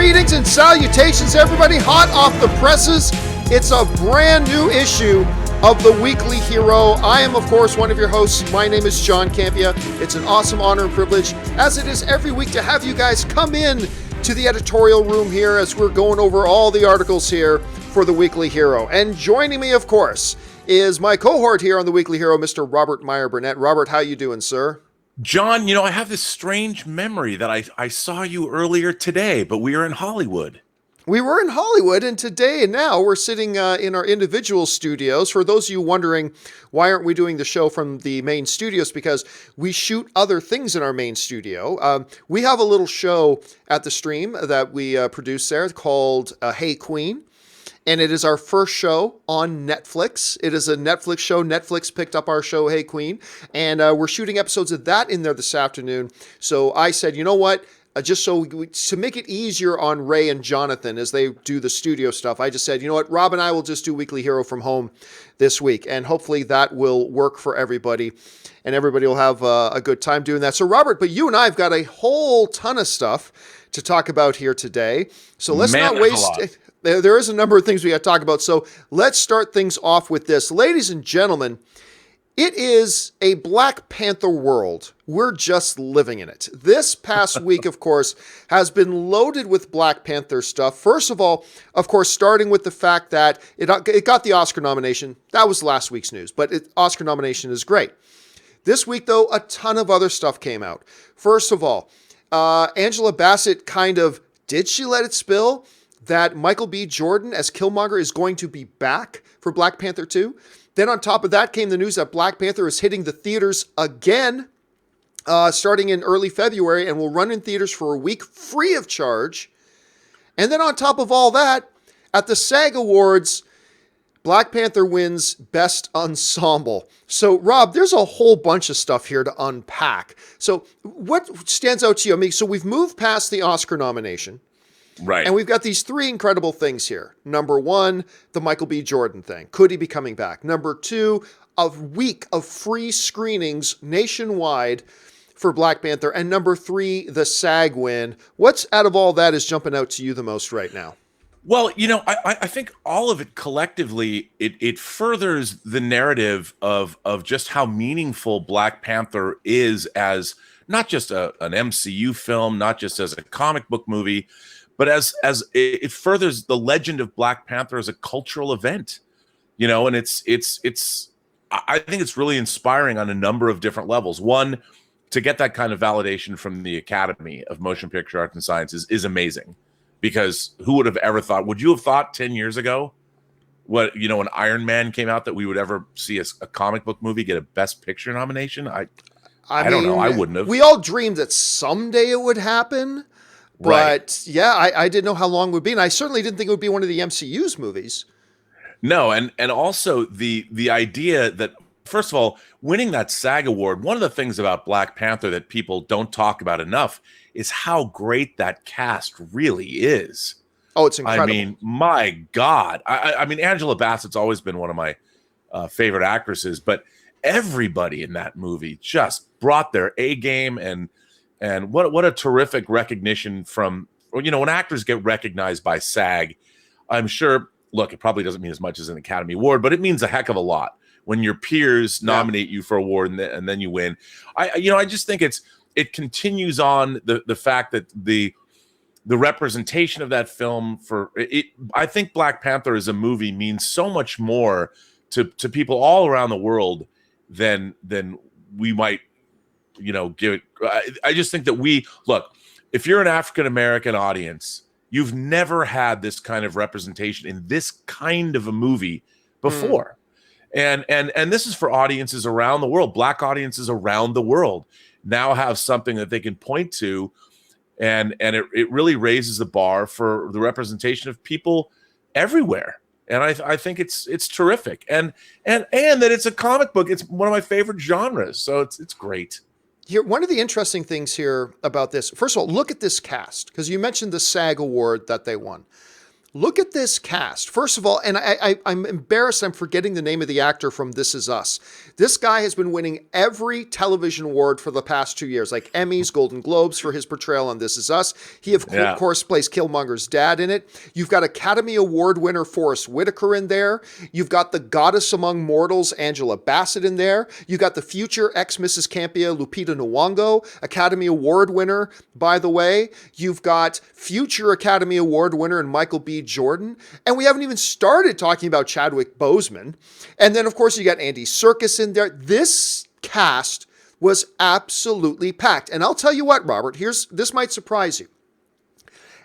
Greetings and salutations, everybody. Hot off the presses, it's a brand new issue of the Weekly Hero. I am, of course, one of your hosts. My name is John Campea. It's an awesome honor and privilege, as it is every week, to have you guys come in to the editorial room here as we're going over all the articles here for the Weekly Hero. And joining me, of course, is my cohort here on the Weekly Hero, Mr. Robert Meyer Burnett. Robert, how you doing, sir? John, I have this strange memory that I saw you earlier today, but we were in Hollywood. We were in Hollywood, and today and now we're sitting in our individual studios. For those of you wondering, why aren't we doing the show from the main studios? Because we shoot other things in our main studio. We have a little show at the stream that we produce there called Hey Queen. And it is our first show on Netflix. It is a Netflix show. Netflix picked up our show, Hey Queen. And we're shooting episodes of that in there this afternoon. So I said, you know what? Just to make it easier on Ray and Jonathan as they do the studio stuff, I just said, you know what? Rob and I will just do Weekly Hero from home this week. And hopefully that will work for everybody. And everybody will have a good time doing that. So Robert, but you and I have got a whole ton of stuff to talk about here today. So let's not waste... There is a number of things we got to talk about, so let's start things off with this. Ladies and gentlemen, it is a Black Panther world. We're just living in it. This past week, of course, has been loaded with Black Panther stuff. First of all, of course, starting with the fact that it got the Oscar nomination. That was last week's news, but Oscar nomination is great. This week, though, a ton of other stuff came out. First of all, Angela Bassett did she let it spill that Michael B. Jordan as Killmonger is going to be back for Black Panther 2. Then on top of that came the news that Black Panther is hitting the theaters again, starting in early February, and will run in theaters for a week free of charge. And then on top of all that, at the SAG Awards, Black Panther wins Best Ensemble. So, Rob, there's a whole bunch of stuff here to unpack. So what stands out to you? I mean, so we've moved past the Oscar nomination. Right. And we've got these three incredible things here. Number one, the Michael B. Jordan thing. Could he be coming back? Number two, a week of free screenings nationwide for Black Panther. And number three, the SAG win. What's out of all that is jumping out to you the most right now? Well, I think all of it collectively, it furthers the narrative of just how meaningful Black Panther is as not just an MCU film, not just as a comic book movie, but as it furthers the legend of Black Panther as a cultural event, and it's I think it's really inspiring on a number of different levels. One, to get that kind of validation from the Academy of Motion Picture Arts and Sciences is amazing, because who would have ever thought? Would you have thought 10 years ago, when Iron Man came out, that we would ever see a comic book movie get a Best Picture nomination? I don't know. I wouldn't have. We all dreamed that someday it would happen. But right. Yeah, I didn't know how long it would be, and I certainly didn't think it would be one of the MCU's movies. No, and also the idea that, first of all, winning that SAG award, one of the things about Black Panther that people don't talk about enough is how great that cast really is. Oh, it's incredible. I mean, my God. I mean, Angela Bassett's always been one of my favorite actresses, but everybody in that movie just brought their A game, and what a terrific recognition from, when actors get recognized by SAG. I'm sure, look, it probably doesn't mean as much as an Academy Award, but it means a heck of a lot when your peers nominate you for an award and then you win. I just think it continues on the fact that the representation of that film I think Black Panther as a movie means so much more to people all around the world than we might give it. I just think that look, if you're an African-American audience, you've never had this kind of representation in this kind of a movie before. And this is for audiences around the world. Black audiences around the world now have something that they can point to, and it really raises the bar for the representation of people everywhere. And I think it's terrific. And that it's a comic book. It's one of my favorite genres. So it's great. Here, one of the interesting things here about this, first of all, look at this cast, because you mentioned the SAG award that they won. Look at this cast. First of all, and I'm embarrassed I'm forgetting the name of the actor from This Is Us. This guy has been winning every television award for the past 2 years, like Emmys, Golden Globes for his portrayal on This Is Us. He, of course, plays Killmonger's dad in it. You've got Academy Award winner Forrest Whitaker in there. You've got the goddess among mortals, Angela Bassett, in there. You've got the future ex-Mrs. Campea, Lupita Nyong'o, Academy Award winner, by the way. You've got future Academy Award winner and Michael B. Jordan. And we haven't even started talking about Chadwick Boseman. And then, of course, you got Andy Serkis in there. This cast was absolutely packed. And I'll tell you what, Robert, this might surprise you.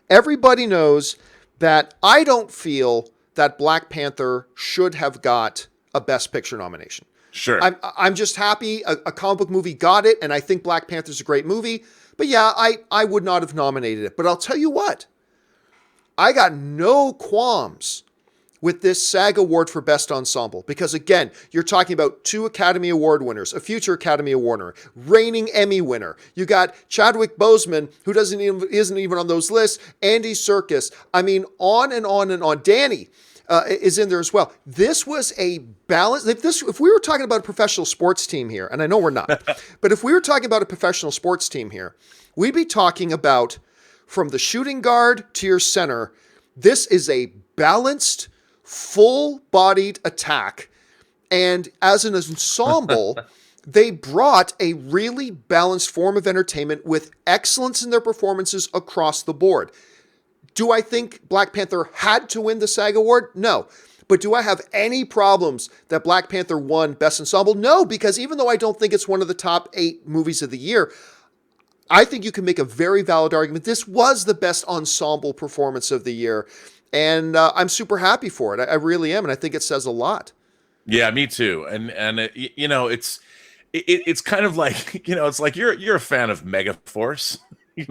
Everybody knows that I don't feel that Black Panther should have got a Best Picture nomination. Sure. I'm just happy a comic book movie got it, and I think Black Panther's a great movie. But yeah, I would not have nominated it. But I'll tell you what, I got no qualms with this SAG Award for Best Ensemble. Because again, you're talking about 2 Academy Award winners, a future Academy Award winner, reigning Emmy winner. You got Chadwick Boseman, who isn't even on those lists, Andy Serkis. I mean, on and on and on. Danny is in there as well. This was a balance. If we were talking about a professional sports team here, and I know we're not, but if we were talking about a professional sports team here, we'd be talking about from the shooting guard to your center. This is a balanced, full-bodied attack. And as an ensemble, they brought a really balanced form of entertainment with excellence in their performances across the board. Do I think Black Panther had to win the SAG Award? No. But do I have any problems that Black Panther won Best Ensemble? No, because even though I don't think it's one of the top 8 movies of the year, I think you can make a very valid argument. This was the best ensemble performance of the year. And I'm super happy for it. I really am. And I think it says a lot. Yeah, me too. And it's kind of like, it's like you're a fan of Megaforce.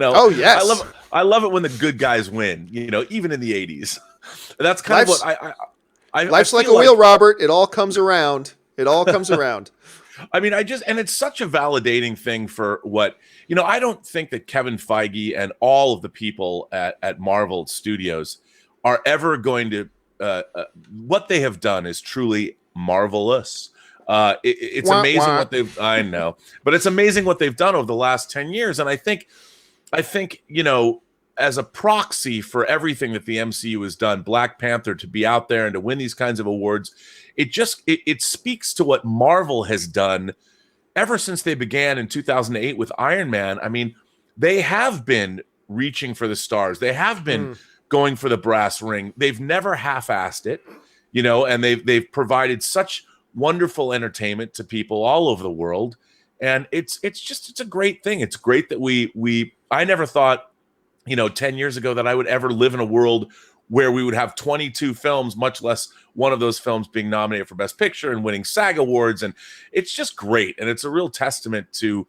Oh yes, I love it when the good guys win. Even in the 80s. That's kind of what life's like a wheel, Robert. It all comes around. It all comes around. I mean, and it's such a validating thing for what, I don't think that Kevin Feige and all of the people at Marvel Studios are ever going to, what they have done is truly marvelous. It's amazing what they've, I know, but it's amazing what they've done over the last 10 years. And I think, as a proxy for everything that the MCU has done, Black Panther to be out there and to win these kinds of awards, it speaks to what Marvel has done ever since they began in 2008 with Iron Man. I mean, they have been reaching for the stars. They have been going for the brass ring. They've never half-assed it, and they've provided such wonderful entertainment to people all over the world. And it's a great thing. It's great that I never thought, 10 years ago that I would ever live in a world where we would have 22 films, much less one of those films being nominated for Best Picture and winning SAG Awards. And it's just great. And it's a real testament to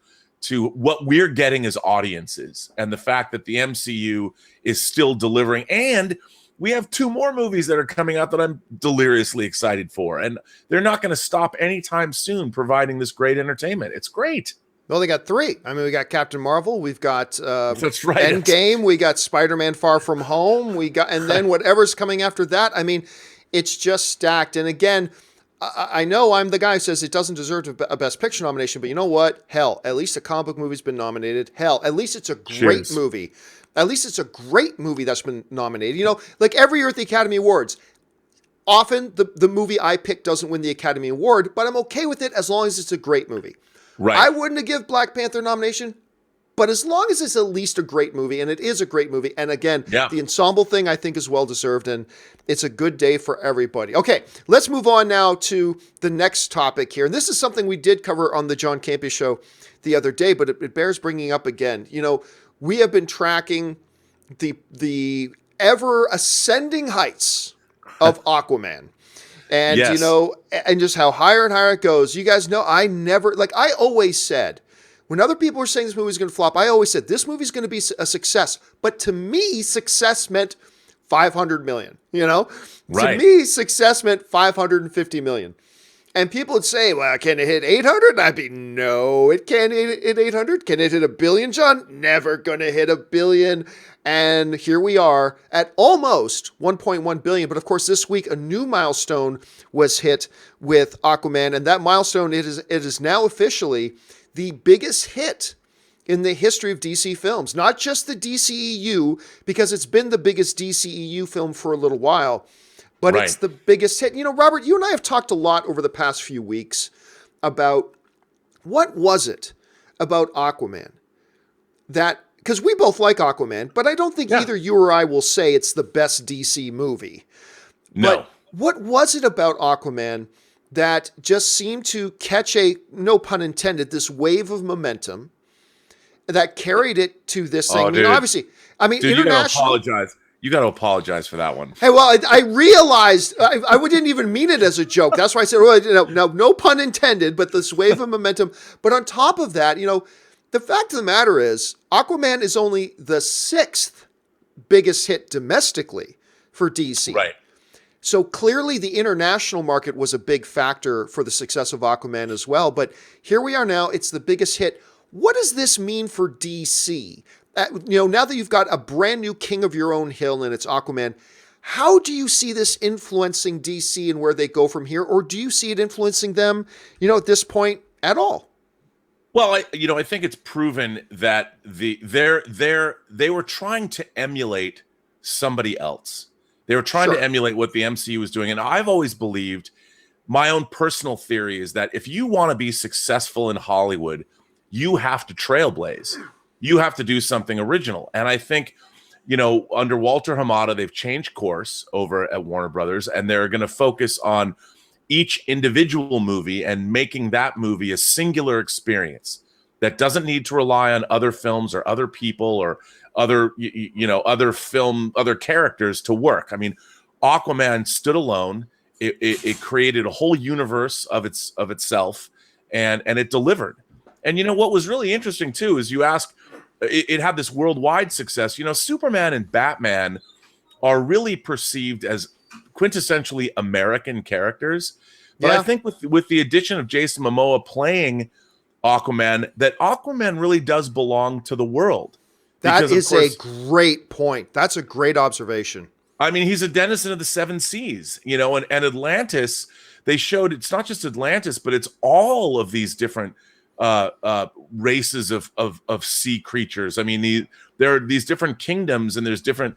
what we're getting as audiences and the fact that the MCU is still delivering. And we have 2 more movies that are coming out that I'm deliriously excited for. And they're not going to stop anytime soon providing this great entertainment. It's great. Well, they got 3. I mean, we got Captain Marvel, we've got That's right. Endgame, we got Spider-Man Far From Home, and then whatever's coming after that. I mean, it's just stacked. And again, I know I'm the guy who says it doesn't deserve a Best Picture nomination, but you know what? Hell, at least a comic book movie's been nominated. Hell, at least it's a great movie. At least it's a great movie that's been nominated. Like every year at the Academy Awards, often the movie I pick doesn't win the Academy Award, but I'm okay with it as long as it's a great movie. Right. I wouldn't have given Black Panther a nomination, but as long as it's at least a great movie, and it is a great movie, and again, the ensemble thing I think is well-deserved, and it's a good day for everybody. Okay, let's move on now to the next topic here. And this is something we did cover on the John Campea show the other day, but it bears bringing up again. We have been tracking the ever-ascending heights of Aquaman. And, and just how higher and higher it goes. You guys know, I always said, when other people were saying this movie's going to flop, I always said, this movie's going to be a success. But to me, success meant $500 million, Right. To me, success meant $550 million. And people would say, well, can it hit 800? And I'd be, no, it can't hit 800. Can it hit a billion, John? Never going to hit a billion. And here we are at almost 1.1 billion. But of course, this week, a new milestone was hit with Aquaman. And that milestone, it is now officially the biggest hit in the history of DC films. Not just the DCEU, because it's been the biggest DCEU film for a little while, but Right. it's the biggest hit. You know, Robert, you and I have talked a lot over the past few weeks about what was it about Aquaman that, because we both like Aquaman, but I don't think either you or I will say it's the best DC movie. No. But what was it about Aquaman that just seemed to catch a, no pun intended, this wave of momentum that carried it to this thing? Oh, I mean, dude. obviously, I mean, Dude, you gotta international. apologize. You got to apologize for that one. Hey, well, I realized I didn't even mean it as a joke. That's why I said, well, no pun intended, but this wave of momentum. But on top of that, you know, the fact of the matter is, Aquaman is only the 6th biggest hit domestically for DC. Right. So clearly the international market was a big factor for the success of Aquaman as well. But here we are now, it's the biggest hit. What does this mean for DC? You know, now that you've got a brand new king of your own hill and it's Aquaman, how do you see this influencing DC and where they go from here? Or do you see it influencing them, you know, at this point at all? Well, I think it's proven that they were trying to emulate somebody else. They were trying to emulate what the MCU was doing. And I've always believed, my own personal theory is that if you want to be successful in Hollywood, you have to trailblaze. You have to do something original. And I think, you know, under Walter Hamada, they've changed course over at Warner Brothers, and they're going to focus on each individual movie and making that movie a singular experience that doesn't need to rely on other films or other people or other characters to work. I mean, Aquaman stood alone. It created a whole universe of itself, and it delivered. And you know what was really interesting too is you ask, it had this worldwide success. You know, Superman and Batman are really perceived as quintessentially American characters. But I think with the addition of Jason Momoa playing Aquaman, that Aquaman really does belong to the world. That is a great point. That's a great observation. I mean, he's a denizen of the 7 seas, you know, and Atlantis, they showed it's not just Atlantis, but it's all of these different races of sea creatures. I mean, there are these different kingdoms, and there's different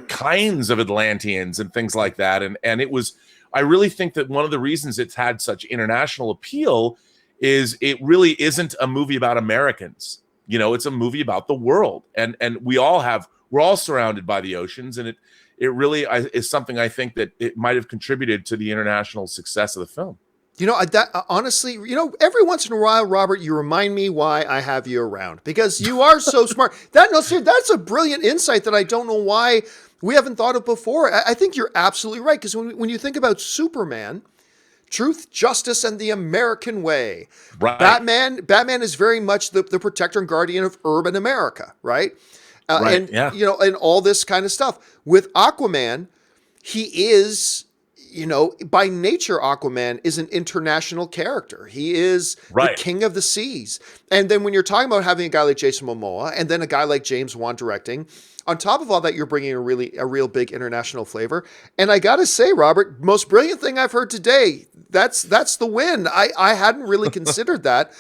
kinds of Atlanteans and things like that. And it was, I really think that one of the reasons it's had such international appeal is it really isn't a movie about Americans. You know, it's a movie about the world, and we're all surrounded by the oceans, and it really is something I think that it might have contributed to the international success of the film. You know, honestly, you know, every once in a while, Robert, you remind me why I have you around, because you are so smart. That's a brilliant insight that I don't know why we haven't thought of before. I think you're absolutely right, because when you think about Superman, truth, justice, and the American way. Right. Batman is very much the protector and guardian of urban America, right? And you know, and all this kind of stuff. With Aquaman, he is, you know, by nature, Aquaman is an international character. He is the king of the seas. And then when you're talking about having a guy like Jason Momoa and then a guy like James Wan directing, on top of all that, you're bringing a real big international flavor. And I got to say, Robert, most brilliant thing I've heard today, that's the win. I hadn't really considered that.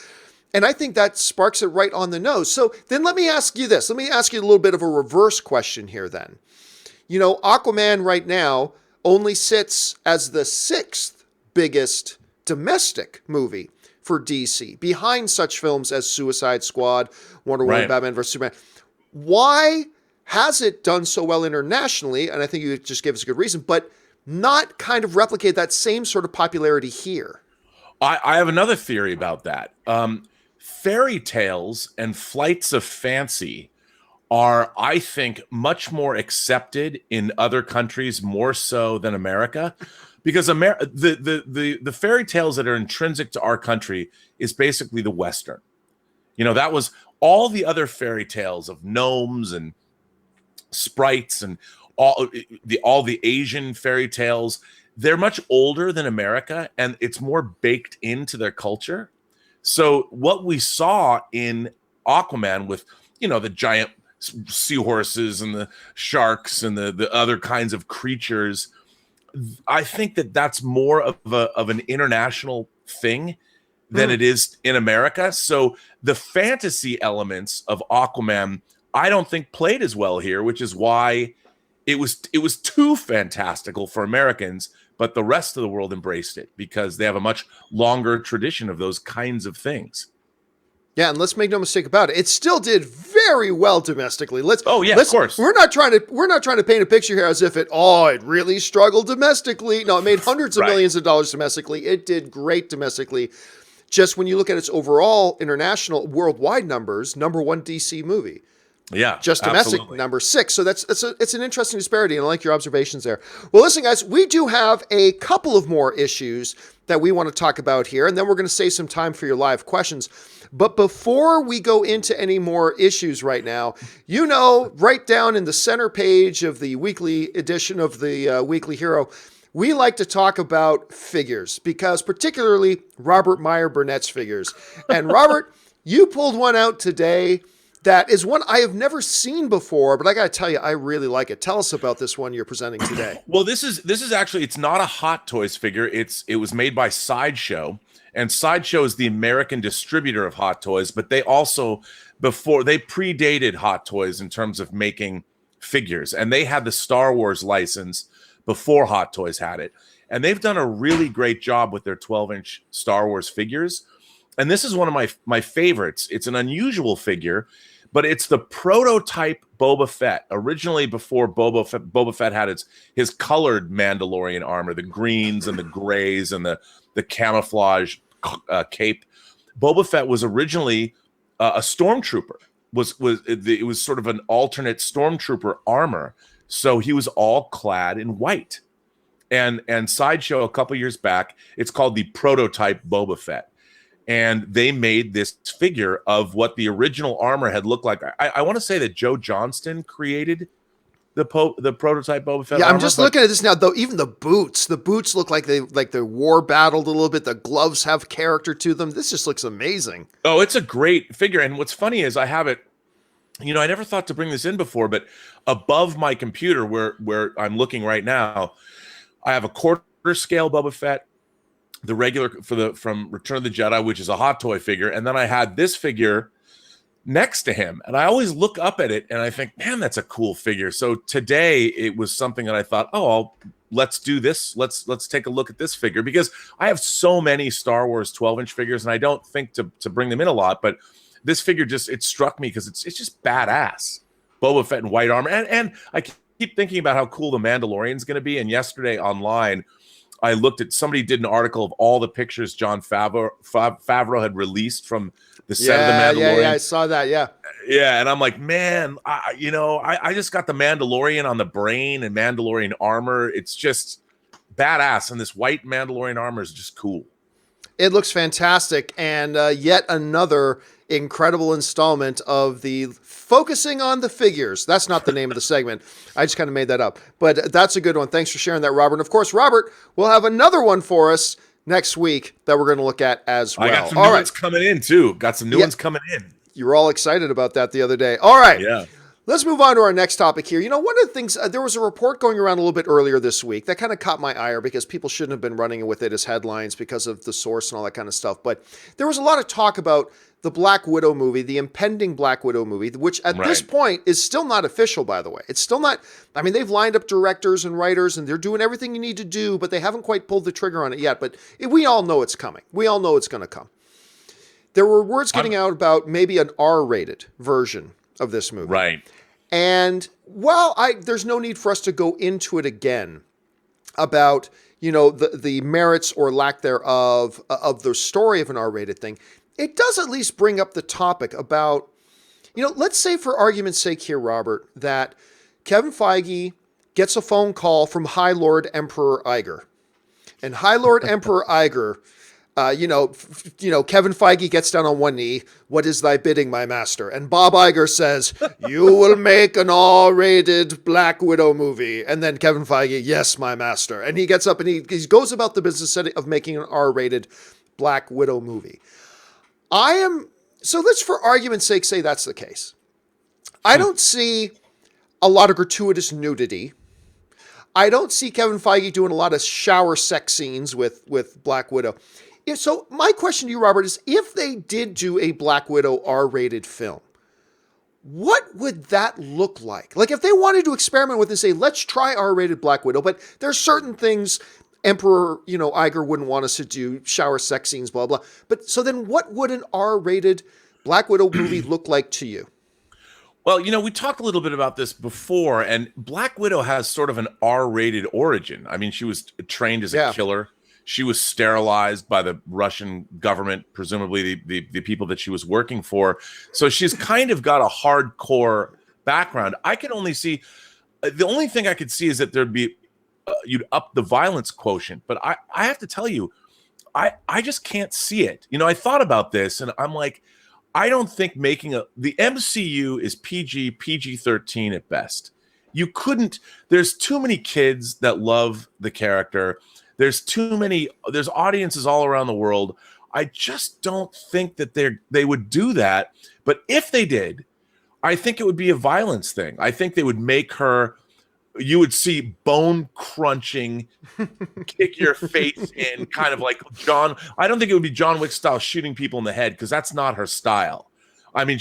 And I think that sparks it right on the nose. So then let me ask you this. Let me ask you a little bit of a reverse question here then. You know, Aquaman right now only sits as the 6th biggest domestic movie for DC, behind such films as Suicide Squad, Wonder Woman, Batman vs. Superman. Why has it done so well internationally? And I think you just gave us a good reason, but not kind of replicate that same sort of popularity here. I have another theory about that. Fairy tales and flights of fancy are, I think, much more accepted in other countries, more so than America, because the fairy tales that are intrinsic to our country is basically the Western. You know, that was all the other fairy tales of gnomes and sprites and all the Asian fairy tales, they're much older than America, and it's more baked into their culture. So what we saw in Aquaman with, the giant seahorses and the sharks and the other kinds of creatures, I think that that's more of an international thing than it is in America. So the fantasy elements of Aquaman, I don't think played as well here, which is why it was too fantastical for Americans, but the rest of the world embraced it because they have a much longer tradition of those kinds of things. Yeah, and let's make no mistake about it. It still did very well domestically. Of course. We're not trying to paint a picture here as if it really struggled domestically. No, it made hundreds of millions of dollars domestically. It did great domestically. Just when you look at its overall international worldwide numbers, number one DC movie. Yeah, just domestic, absolutely. number 6. So it's an interesting disparity, and I like your observations there. Well, listen, guys, we do have a couple of more issues that we want to talk about here, and then we're going to save some time for your live questions. But before we go into any more issues right now, right down in the center page of the weekly edition of the Weekly Hero, we like to talk about figures, because particularly Robert Meyer Burnett's figures. And Robert, you pulled one out today that is one I have never seen before, but I got to tell you, I really like it. Tell us about this one you're presenting today. Well, this is actually, it's not a Hot Toys figure. It was made by Sideshow, and Sideshow is the American distributor of Hot Toys, but they also, they predated Hot Toys in terms of making figures, and they had the Star Wars license before Hot Toys had it. And they've done a really great job with their 12-inch Star Wars figures. And this is one of my favorites. It's an unusual figure, but it's the prototype Boba Fett. Originally, before Boba Fett had his colored Mandalorian armor, the greens and the grays and the camouflage cape. Boba Fett was originally a stormtrooper. It was sort of an alternate stormtrooper armor. So he was all clad in white. And Sideshow, a couple years back, it's called the prototype Boba Fett. And they made this figure of what the original armor had looked like. I want to say that Joe Johnston created the prototype Boba Fett. Yeah, I'm just looking at this now, though. Even the boots look like they war battled a little bit. The gloves have character to them. This just looks amazing. Oh, it's a great figure. And what's funny is I have it. I never thought to bring this in before, but above my computer, where I'm looking right now, I have a quarter scale Boba Fett, the regular from Return of the Jedi, which is a Hot Toy figure, and then I had this figure next to him, and I always look up at it and I think, man, that's a cool figure. So today it was something that I thought, let's do this. Let's take a look at this figure, because I have so many Star Wars 12-inch figures, and I don't think to bring them in a lot, but this figure it struck me because it's just badass. Boba Fett in white armor, and I keep thinking about how cool the Mandalorian's going to be. And yesterday online, I looked at, somebody did an article of all the pictures Jon Favreau had released from the set of the Mandalorian. Yeah, I saw that. Yeah, and I'm like, man, I just got the Mandalorian on the brain and Mandalorian armor. It's just badass, and this white Mandalorian armor is just cool. It looks fantastic, and yet another incredible installment of the focusing on the figures. That's not the name of the segment. I just kind of made that up, but that's a good one. Thanks for sharing that, Robert. And of course, Robert will have another one for us next week that we're going to look at as well. I got some new ones coming in too. Got some new ones coming in. You were all excited about that the other day. All right. Yeah. Let's move on to our next topic here. One of the things, there was a report going around a little bit earlier this week that kind of caught my ire, because people shouldn't have been running with it as headlines because of the source and all that kind of stuff. But there was a lot of talk about the Black Widow movie, the impending Black Widow movie, which at this point is still not official, by the way. It's still not, they've lined up directors and writers and they're doing everything you need to do, but they haven't quite pulled the trigger on it yet. But we all know it's coming. We all know it's going to come. There were words getting out about maybe an R-rated version of this movie. Right. And there's no need for us to go into it again about, the merits or lack thereof of the story of an R-rated thing. It does at least bring up the topic about, let's say for argument's sake here, Robert, that Kevin Feige gets a phone call from High Lord Emperor Iger. And High Lord Emperor Iger Kevin Feige gets down on one knee. What is thy bidding, my master? And Bob Iger says, you will make an R-rated Black Widow movie. And then Kevin Feige, yes, my master. And he gets up and he goes about the business of making an R-rated Black Widow movie. So let's, for argument's sake, say that's the case. I don't see a lot of gratuitous nudity. I don't see Kevin Feige doing a lot of shower sex scenes with Black Widow. So my question to you, Robert, is if they did do a Black Widow R-rated film, what would that look like? Like if they wanted to experiment with and say, let's try R-rated Black Widow, but there's certain things Emperor, Iger wouldn't want us to do, shower sex scenes, blah, blah. But so then what would an R-rated Black Widow movie look like to you? Well, we talked a little bit about this before, and Black Widow has sort of an R-rated origin. I mean, she was trained as a killer. She was sterilized by the Russian government, presumably the people that she was working for. So she's kind of got a hardcore background. I can only see, the only thing I could see is that there'd be, you'd up the violence quotient. But I have to tell you, I just can't see it. I thought about this and I'm like, I don't think the MCU is PG-13 at best. There's too many kids that love the character. There's audiences all around the world. I just don't think that they would do that. But if they did, I think it would be a violence thing. I think they would make her, you would see bone crunching, kick your face in, kind of like John. I don't think it would be John Wick style shooting people in the head because that's not her style. I mean,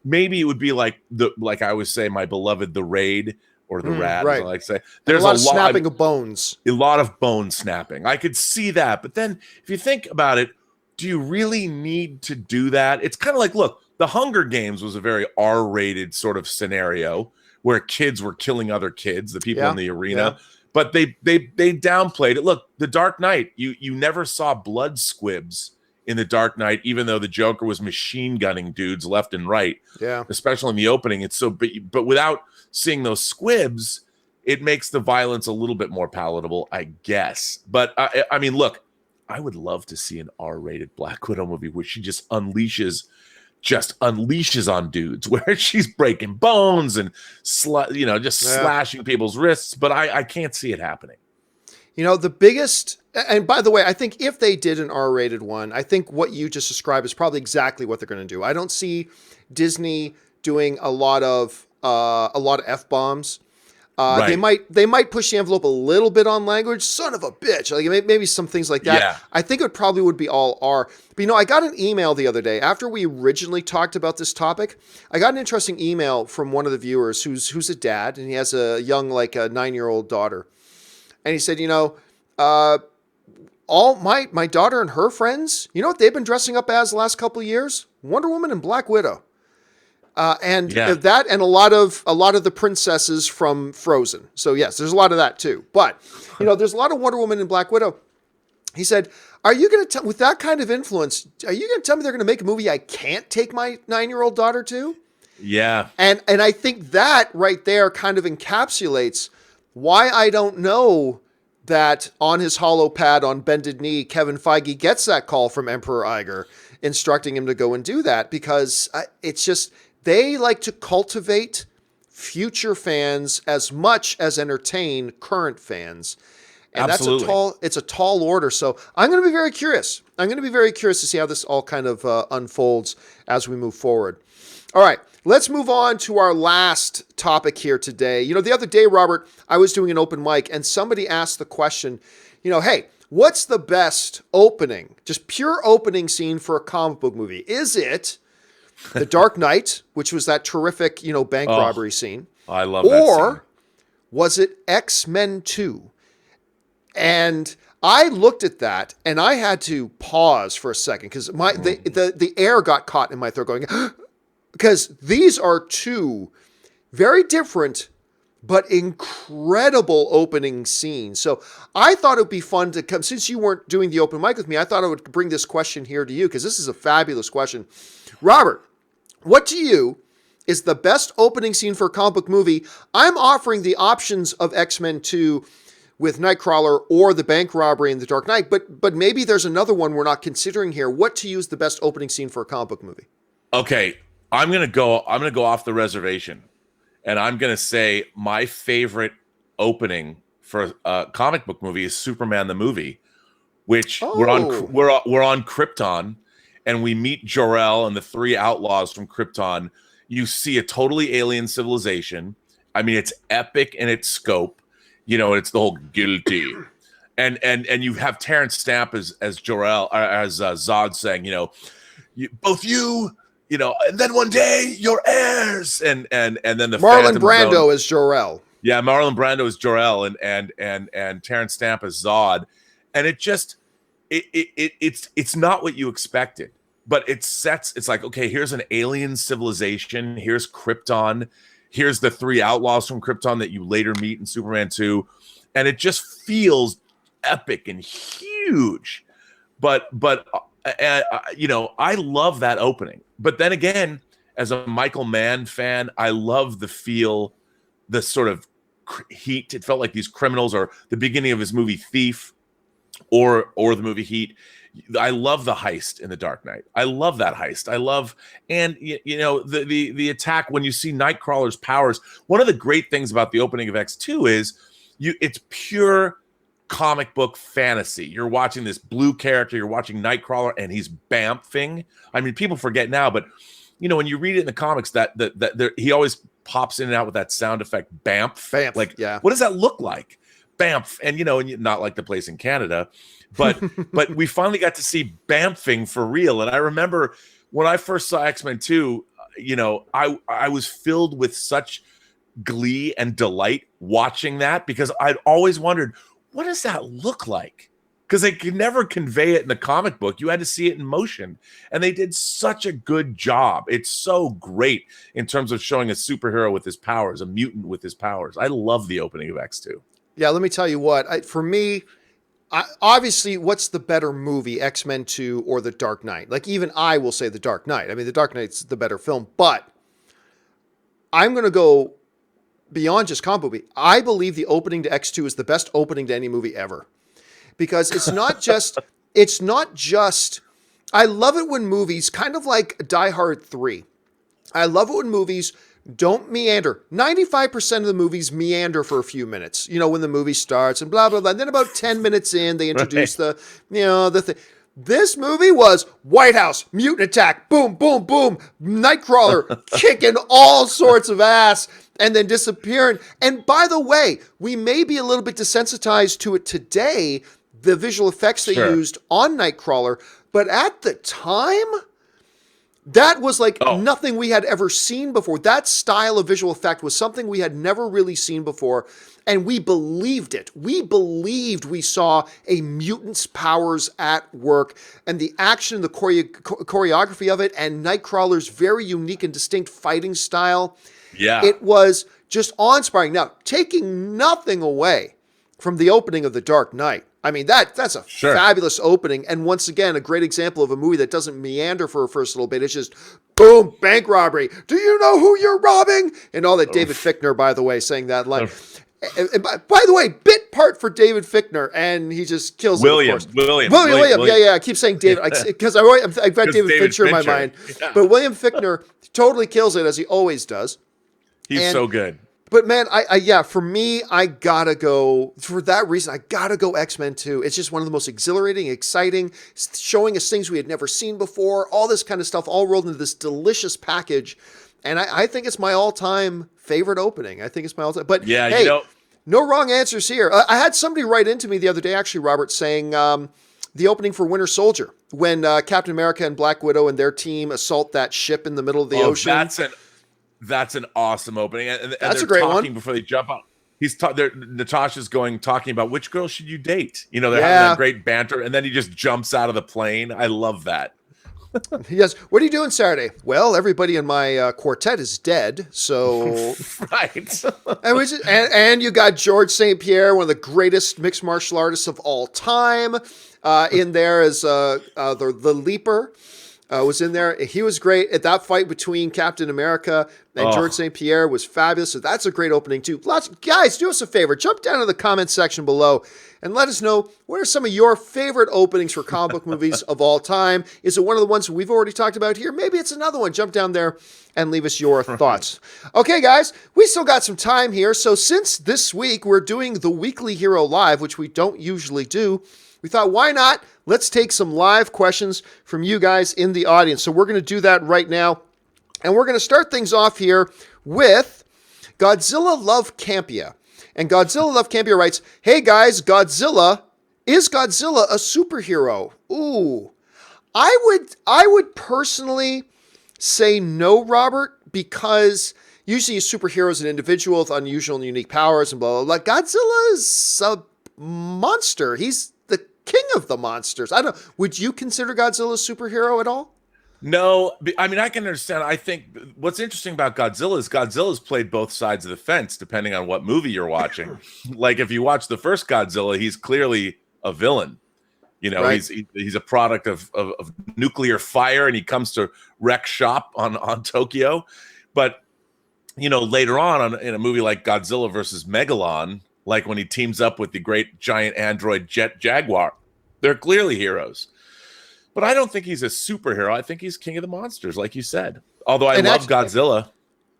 maybe it would be like I always say, my beloved The Raid. Or The Rat, right. As I like to say. There's a lot of snapping of bones. A lot of bone snapping. I could see that. But then if you think about it, do you really need to do that? It's kind of like, look, The Hunger Games was a very R-rated sort of scenario where kids were killing other kids, the people in the arena. Yeah. But they downplayed it. Look, The Dark Knight, you never saw blood squibs in The Dark Knight, even though the Joker was machine gunning dudes left and right. Yeah. Especially in the opening. It's so big, but without seeing those squibs, it makes the violence a little bit more palatable, I guess. But I mean, look, I would love to see an R-rated Black Widow movie where she just unleashes on dudes, where she's breaking bones and slashing people's wrists. But I can't see it happening. The biggest, and by the way, I think if they did an R-rated one, I think what you just described is probably exactly what they're going to do. I don't see Disney doing a lot of F-bombs. Right. They might push the envelope a little bit on language. Son of a bitch. Like maybe some things like that. Yeah. I think it probably would be all R. But I got an email the other day after we originally talked about this topic. I got an interesting email from one of the viewers who's a dad, and he has a young, like a 9-year-old daughter. And he said, all my daughter and her friends, what they've been dressing up as the last couple of years? Wonder Woman and Black Widow. That and a lot of the princesses from Frozen. So yes, there's a lot of that too. But there's a lot of Wonder Woman and Black Widow. He said, "Are you going to with that kind of influence? Are you going to tell me they're going to make a movie I can't take my 9-year-old daughter to?" Yeah, and I think that right there kind of encapsulates why I don't know that on his hollow pad on bended knee, Kevin Feige gets that call from Emperor Iger instructing him to go and do that, because it's just. They like to cultivate future fans as much as entertain current fans. And Absolutely. It's a tall order. So I'm going to be very curious. I'm going to be very curious to see how this all kind of unfolds as we move forward. All right, let's move on to our last topic here today. The other day, Robert, I was doing an open mic and somebody asked the question, hey, what's the best opening, just pure opening scene for a comic book movie? Is it The Dark Knight, which was that terrific, bank robbery scene? I love that scene. Or was it X-Men 2? And I looked at that and I had to pause for a second because the air got caught in my throat going, because these are two very different but incredible opening scenes. So I thought it would be fun to come, since you weren't doing the open mic with me, I thought I would bring this question here to you because this is a fabulous question. Robert, what to you is the best opening scene for a comic book movie? I'm offering the options of X-Men 2 with Nightcrawler or the bank robbery in The Dark Knight, but maybe there's another one we're not considering here. What to use the best opening scene for a comic book movie? Okay, I'm gonna go off the reservation, and I'm gonna say my favorite opening for a comic book movie is Superman the movie, which Oh, we're on Krypton, and we meet Jor-El and the three outlaws from Krypton. You see a totally alien civilization. I mean, it's epic in its scope. It's the whole guilty, and you have Terrence Stamp as Jor-El, as Zod saying, both you. And then one day you're heirs, and then the Marlon Phantom Brando Zone. as Jor-El. Yeah, Marlon Brando is Jor-El, and Terrence Stamp is Zod, and it's not what you expected, but it's like, okay, here's an alien civilization, here's Krypton, here's the three outlaws from Krypton that you later meet in Superman 2, and it just feels epic and huge, but I love that opening. But then again, as a Michael Mann fan, I love the feel, the sort of heat. It felt like these criminals, or the beginning of his movie Thief, or the movie Heat. I love the heist in The Dark Knight. I love that heist. I love, and the attack when you see Nightcrawler's powers. One of the great things about the opening of X2 is it's pure comic book fantasy. You're watching this blue character, you're watching Nightcrawler, and he's bamfing. I mean, people forget now, but when you read it in the comics, that he always pops in and out with that sound effect, bamf. Bamf, Like, yeah. what does that look like? Bamf, and not like the place in Canada, but we finally got to see bamfing for real. And I remember when I first saw X-Men 2, I was filled with such glee and delight watching that, because I'd always wondered, what does that look like? Because they could never convey it in the comic book. You had to see it in motion. And they did such a good job. It's so great in terms of showing a superhero with his powers, a mutant with his powers. I love the opening of X2. Yeah, let me tell you what. For me, obviously, what's the better movie, X-Men 2 or The Dark Knight? Like, even I will say The Dark Knight. I mean, The Dark Knight's the better film. But I'm going to go beyond just comic movie. I believe the opening to X2 is the best opening to any movie ever. Because it's not just, I love it when movies, kind of like Die Hard 3, I love it when movies don't meander. 95% of the movies meander for a few minutes, when the movie starts and blah, blah, blah. And then about 10 minutes in, they introduce the thing. This movie was White House, mutant attack, boom, boom, boom, Nightcrawler kicking all sorts of ass and then disappearing. And by the way, we may be a little bit desensitized to it today, the visual effects they used on Nightcrawler, but at the time, that was like nothing we had ever seen before. That style of visual effect was something we had never really seen before, and we believed it. We believed we saw a mutant's powers at work, and the action, the choreography of it, and Nightcrawler's very unique and distinct fighting style. Yeah. It was just awe-inspiring. Now, taking nothing away from the opening of The Dark Knight, I mean, that's a fabulous opening. And once again, a great example of a movie that doesn't meander for a first little bit. It's just, boom, bank robbery. Do you know who you're robbing? And all that. David Fichtner, by the way, saying that line. And by the way, bit part for David Fichtner, and he just kills William. it, of course. William. Yeah. I keep saying David, because I've got David Fincher in my mind. Yeah. But William Fichtner totally kills it, as he always does. He's so good. But man, for me, I gotta go, for that reason, I gotta go X-Men 2. It's just one of the most exhilarating, exciting, showing us things we had never seen before, all this kind of stuff, all rolled into this delicious package. And I think it's my all-time favorite opening. I think it's my all-time, but yeah, hey, no wrong answers here. I had somebody write into me the other day, actually, Robert, saying the opening for Winter Soldier, when Captain America and Black Widow and their team assault that ship in the middle of the ocean. That's an awesome opening, and that's they're a great talking one. Before they jump out. Natasha's talking about which girl should you date. They're having that great banter, and then he just jumps out of the plane. I love that. Yes. What are you doing Saturday? Well, everybody in my quartet is dead, so right. and you got George St. Pierre, one of the greatest mixed martial artists of all time, in there as the leaper. Was in there. He was great at that fight between Captain America, And George St. Pierre was fabulous. So that's a great opening too. Guys, do us a favor. Jump down to the comment section below and let us know what are some of your favorite openings for comic book movies of all time. Is it one of the ones we've already talked about here? Maybe it's another one. Jump down there and leave us your thoughts. Okay, guys, we still got some time here. So since this week we're doing the Weekly Hero Live, which we don't usually do, we thought, why not? Let's take some live questions from you guys in the audience. So we're going to do that right now. And we're going to start things off here with Godzilla Love Campea. And Godzilla Love Campea writes, hey guys, is Godzilla a superhero? Ooh, I would personally say no, Robert, because usually a superhero is an individual with unusual and unique powers and blah, blah, blah. Godzilla is a monster. He's the king of the monsters. I don't know. Would you consider Godzilla a superhero at all? No, I mean, I can understand. I think what's interesting about Godzilla is Godzilla's played both sides of the fence, depending on what movie you're watching. Like if you watch the first Godzilla, he's clearly a villain. You know, right. he's a product of nuclear fire, and he comes to wreck shop on Tokyo. But, you know, later on in a movie like Godzilla versus Megalon, like when he teams up with the great giant android Jet Jaguar, they're clearly heroes. But I don't think he's a superhero. I think he's king of the monsters, like you said. Although I love Godzilla.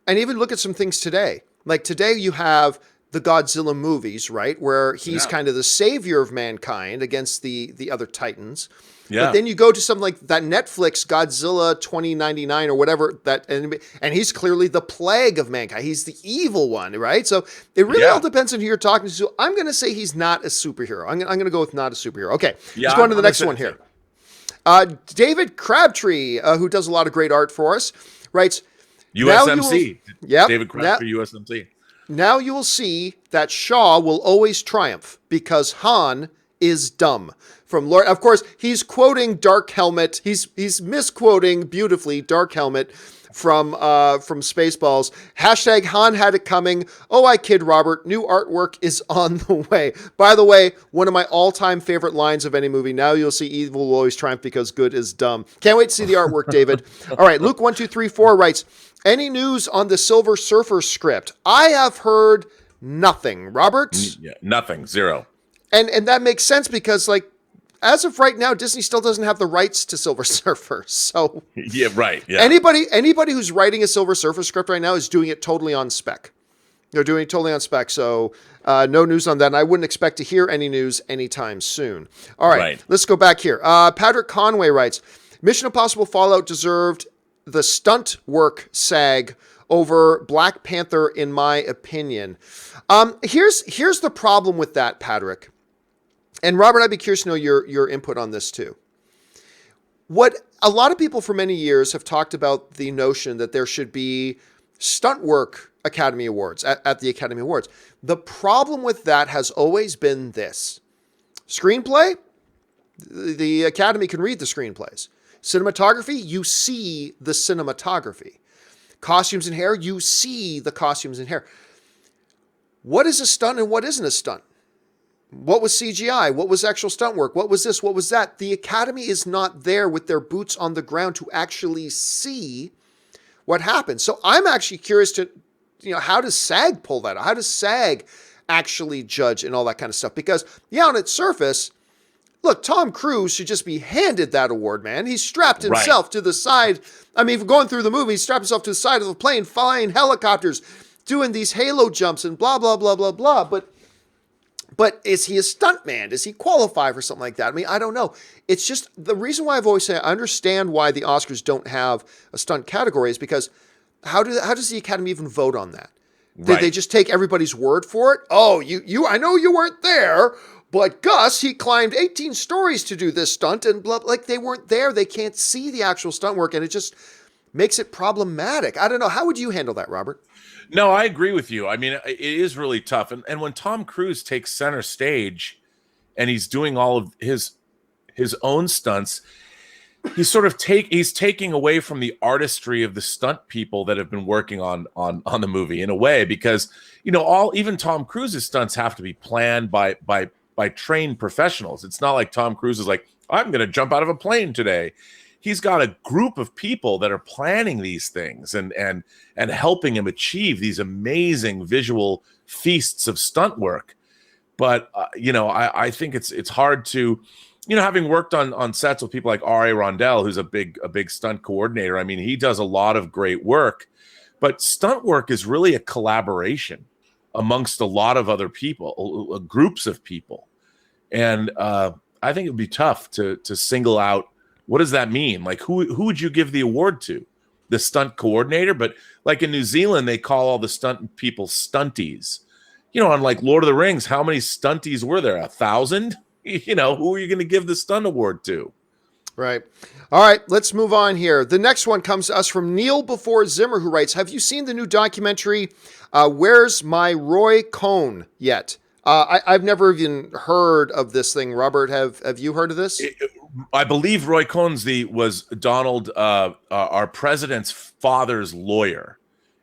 And even look at some things today. Like today you have the Godzilla movies, right? Where he's kind of the savior of mankind against the other titans. Yeah. But then you go to something like that Netflix Godzilla 2099 or whatever, and he's clearly the plague of mankind. He's the evil one, right? So it really all depends on who you're talking to. So I'm going to say he's not a superhero. I'm going to go with not a superhero. Okay, let's go on to the next one here. David Crabtree, who does a lot of great art for us, writes, USMC. Yep. David Crabtree, USMC. Now you will see that Shaw will always triumph because Han is dumb. From Lord, of course, he's quoting Dark Helmet. He's misquoting beautifully Dark Helmet from Spaceballs. Hashtag Han had it coming. Oh, I kid, Robert. New artwork is on the way. By the way, one of my all-time favorite lines of any movie. Now you'll see evil will always triumph because good is dumb. Can't wait to see the artwork, David. All right, Luke1234 writes, any news on the Silver Surfer script? I have heard nothing. Robert? Yeah, nothing. Zero. And that makes sense because, like, as of right now, Disney still doesn't have the rights to Silver Surfer. So yeah, right. Yeah. Anybody who's writing a Silver Surfer script right now is doing it totally on spec. They're doing it totally on spec. So no news on that. And I wouldn't expect to hear any news anytime soon. All right. Let's go back here. Patrick Conway writes, Mission Impossible Fallout deserved the stunt work SAG over Black Panther, in my opinion. Here's the problem with that, Patrick. And Robert, I'd be curious to know your input on this too. What a lot of people for many years have talked about the notion that there should be stunt work Academy Awards at the Academy Awards. The problem with that has always been this. Screenplay, the Academy can read the screenplays. Cinematography, you see the cinematography. Costumes and hair, you see the costumes and hair. What is a stunt and what isn't a stunt? What was CGI? What was actual stunt work? What was this? What was that? The Academy is not there with their boots on the ground to actually see what happened. So I'm actually curious to, how does SAG pull that out? How does SAG actually judge and all that kind of stuff? Because, on its surface, look, Tom Cruise should just be handed that award, man. He strapped himself to the side. I mean, going through the movie, he strapped himself to the side of the plane, flying helicopters, doing these halo jumps and blah, blah, blah, blah, blah. But is he a stuntman? Does he qualify for something like that? I mean, I don't know. It's just the reason why I've always said I understand why the Oscars don't have a stunt category is because how does the Academy even vote on that? Did they just take everybody's word for it? Oh, you I know you weren't there, but Gus, he climbed 18 stories to do this stunt and blah, like they weren't there. They can't see the actual stunt work and it just makes it problematic. I don't know. How would you handle that, Robert? No, I agree with you. I mean, it is really tough. And when Tom Cruise takes center stage and he's doing all of his own stunts, he's taking away from the artistry of the stunt people that have been working on the movie in a way, because, even Tom Cruise's stunts have to be planned by trained professionals. It's not like Tom Cruise is like, I'm going to jump out of a plane today. he's got a group of people that are planning these things and helping him achieve these amazing visual feasts of stunt work. But I think it's hard to, having worked on sets with people like R.A. Rondell, who's a big stunt coordinator. I mean, he does a lot of great work, but stunt work is really a collaboration amongst a lot of other people, groups of people. And I think it'd be tough to single out, what does that mean? Like, who would you give the award to? The stunt coordinator? But like in New Zealand, they call all the stunt people stunties. On like Lord of the Rings, how many stunties were there? 1,000? Who are you going to give the stunt award to? Right. All right, let's move on here. The next one comes to us from Neil Before Zimmer, who writes, have you seen the new documentary, Where's My Roy Cohn yet? I've never even heard of this thing. Robert, have you heard of this? I believe Roy Cohn was Donald, our president's father's lawyer.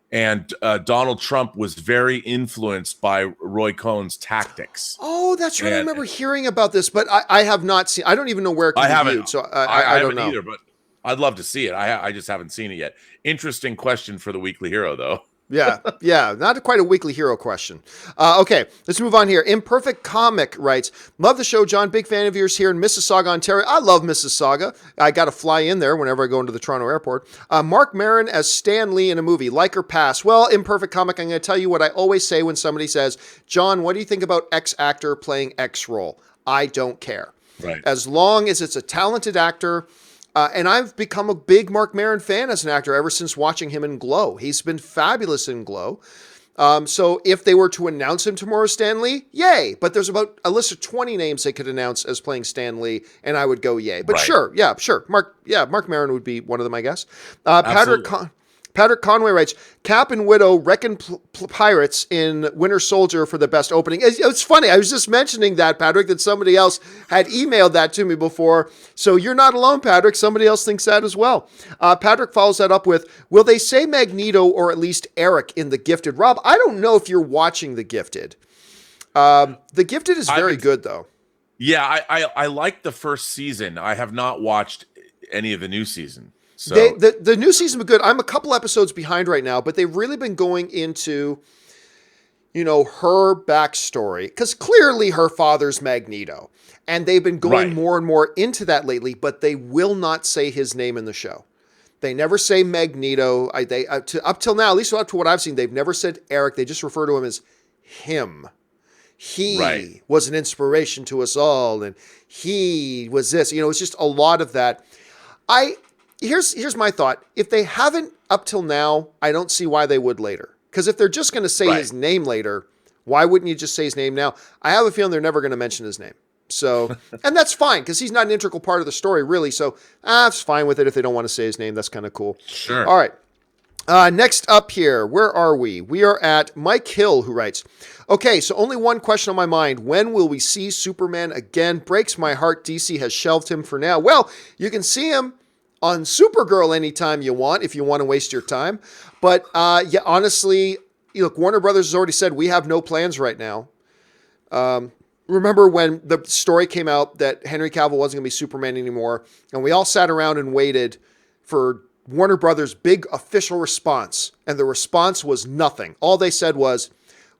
And Donald Trump was very influenced by Roy Cohn's tactics. Oh, that's right. I remember hearing about this, but I have not seen. I don't even know where it can be viewed, so I don't know either. But I'd love to see it. I just haven't seen it yet. Interesting question for the Weekly Hero, though. Yeah, not quite a Weekly Hero question. Okay, let's move on here. Imperfect Comic writes, love the show, John. Big fan of yours here in Mississauga, Ontario. I love Mississauga. I got to fly in there whenever I go into the Toronto airport. Mark Maron as Stan Lee in a movie, like or pass? Well, Imperfect Comic, I'm going to tell you what I always say when somebody says, John, what do you think about X actor playing X role? I don't care. Right. As long as it's a talented actor. And I've become a big Mark Maron fan as an actor ever since watching him in Glow. He's been fabulous in Glow. So if they were to announce him tomorrow as Stan Lee, yay. But there's about a list of 20 names they could announce as playing Stan Lee, and I would go yay. But right. sure. Mark Maron would be one of them, I guess. Patrick Conway writes, Cap and Widow reckon pirates in Winter Soldier for the best opening. It's funny. I was just mentioning that, Patrick, that somebody else had emailed that to me before. So you're not alone, Patrick. Somebody else thinks that as well. Patrick follows that up with, will they say Magneto or at least Eric in The Gifted? Rob, I don't know if you're watching The Gifted. The Gifted is very good, though. Yeah, I like the first season. I have not watched any of the new season. So the new season was good. I'm a couple episodes behind right now, but they've really been going into, her backstory, because clearly her father's Magneto, and they've been going more and more into that lately. But they will not say his name in the show. They never say Magneto. Up till now, at least up to what I've seen, they've never said Eric. They just refer to him as him. He was an inspiration to us all, and he was this. It's just a lot of that. Here's my thought. If they haven't up till now, I don't see why they would later. Because if they're just going to say his name later, why wouldn't you just say his name now? I have a feeling they're never going to mention his name. So, and that's fine, because he's not an integral part of the story, really. So, it's fine with it if they don't want to say his name. That's kind of cool. Sure. All right. Next up here, where are we? We are at Mike Hill, who writes, okay, so only one question on my mind. When will we see Superman again? Breaks my heart DC has shelved him for now. Well, you can see him on Supergirl anytime you want, if you want to waste your time. But honestly, look, Warner Brothers has already said we have no plans right now. Remember when the story came out that Henry Cavill wasn't going to be Superman anymore, and we all sat around and waited for Warner Brothers' big official response, and the response was nothing. All they said was,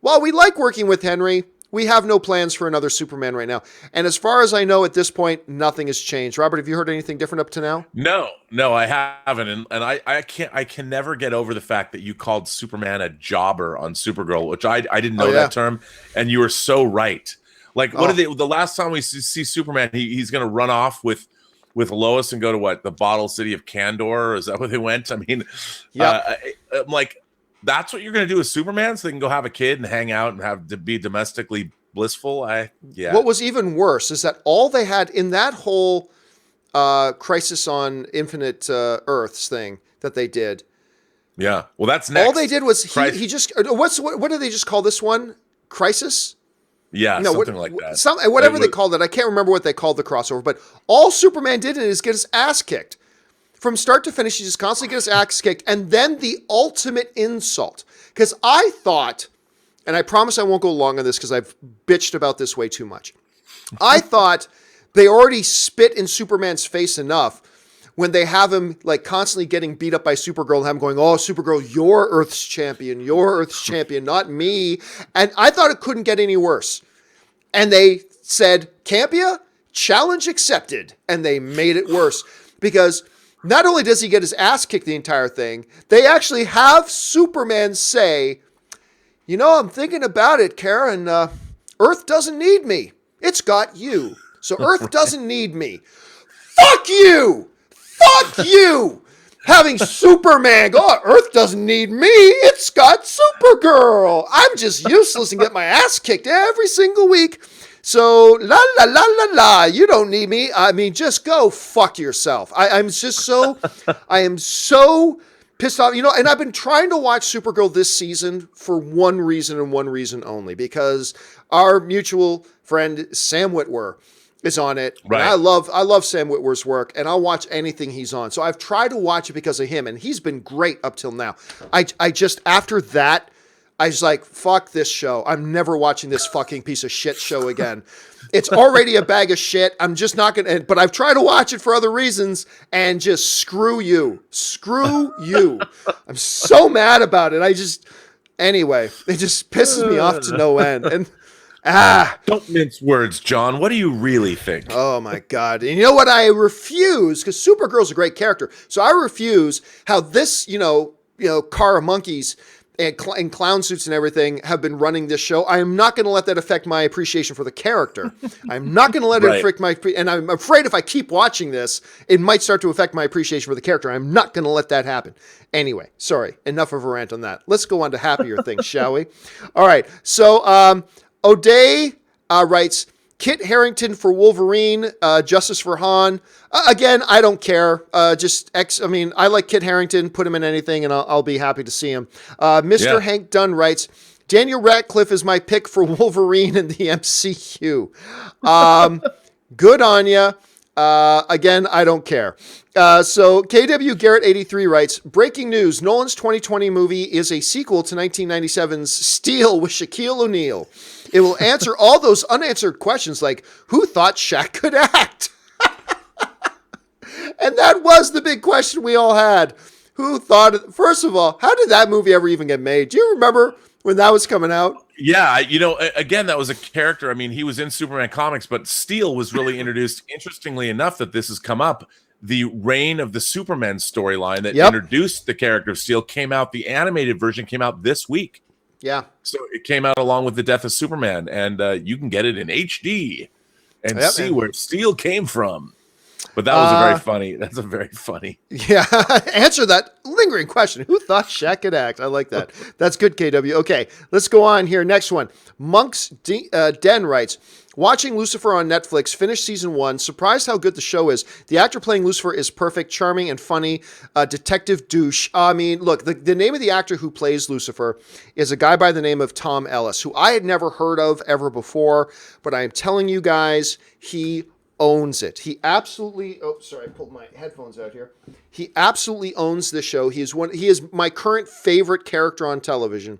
well, we like working with Henry. We have no plans for another Superman right now. And as far as I know at this point, nothing has changed. Robert, have you heard anything different up to now? No, I haven't. And I can never get over the fact that you called Superman a jobber on Supergirl, which I didn't know that term. And you were so right. Like, what did the last time we see Superman, he's going to run off with Lois and go to what? The bottle city of Kandor? Is that where they went? I mean, I'm like, that's what you're going to do with Superman, so they can go have a kid and hang out and have to be domestically blissful. What was even worse is that all they had in that whole Crisis on Infinite Earths thing that they did. Yeah, well, that's next. All they did was he just what did they just call this one? Crisis? Yeah, something like that. Whatever they called it. I can't remember what they called the crossover. But all Superman did is get his ass kicked. From start to finish, he just constantly gets his ass kicked. And then the ultimate insult. Because I thought, and I promise I won't go long on this because I've bitched about this way too much. I thought they already spit in Superman's face enough when they have him like constantly getting beat up by Supergirl and have him going, "Oh, Supergirl, you're Earth's champion, not me." And I thought it couldn't get any worse. And they said, "Campea, challenge accepted." And they made it worse because not only does he get his ass kicked the entire thing, they actually have Superman say, "I'm thinking about it, Karen. Earth doesn't need me. It's got you. So Earth doesn't need me." Fuck you! Fuck you! Having Superman go, "Oh, Earth doesn't need me. It's got Supergirl. I'm just useless and get my ass kicked every single week. So la la la la la. You don't need me. I mean, just go fuck yourself." I am so pissed off. And I've been trying to watch Supergirl this season for one reason and one reason only, because our mutual friend Sam Witwer is on it. Right. And I love Sam Witwer's work, and I'll watch anything he's on. So I've tried to watch it because of him, and he's been great up till now. I just, after that, I was like, fuck this show. I'm never watching this fucking piece of shit show again. It's already a bag of shit. I'm just not going to, but I've tried to watch it for other reasons, and just screw you. Screw you. I'm so mad about it. Anyway, it just pisses me off to no end. And don't mince words, John. What do you really think? Oh my God. And you know what? I refuse, because Supergirl's a great character. So I refuse how this, car of monkeys and clown suits and everything have been running this show. I am not going to let that affect my appreciation for the character. I'm not going to let it affect and I'm afraid if I keep watching this, it might start to affect my appreciation for the character. I'm not going to let that happen. Anyway, sorry. Enough of a rant on that. Let's go on to happier things, shall we? All right. So, O'Day writes, Kit Harington for Wolverine, Justice for Han. Again, I don't care. I like Kit Harington. Put him in anything, and I'll be happy to see him. Mr. Hank Dunn writes, Daniel Radcliffe is my pick for Wolverine in the MCU. Good on ya. Again, I don't care. So KW Garrett 83 writes, breaking news, Nolan's 2020 movie is a sequel to 1997's Steel with Shaquille O'Neal. It will answer all those unanswered questions like, who thought Shaq could act? And that was the big question we all had. Who thought it? First of all, how did that movie ever even get made? Do you remember when that was coming out? Yeah, again, that was a character. I mean, he was in Superman comics, but Steel was really introduced. Interestingly enough, that this has come up, the Reign of the Superman storyline that introduced the character of Steel came out. The animated version came out this week. Yeah. So it came out along with the Death of Superman, and you can get it in HD and see where Steel came from. But that was that's a very funny. Yeah. Answer that lingering question. Who thought Shaq could act? I like that. That's good, KW. Okay, let's go on here. Next one. Monk's Den writes, watching Lucifer on Netflix, finished season 1, surprised how good the show is. The actor playing Lucifer is perfect, charming, and funny. Detective douche. I mean, look, the name of the actor who plays Lucifer is a guy by the name of Tom Ellis, who I had never heard of ever before, but I am telling you guys, he owns it. He absolutely, I pulled my headphones out here. He absolutely owns the show. He is my current favorite character on television.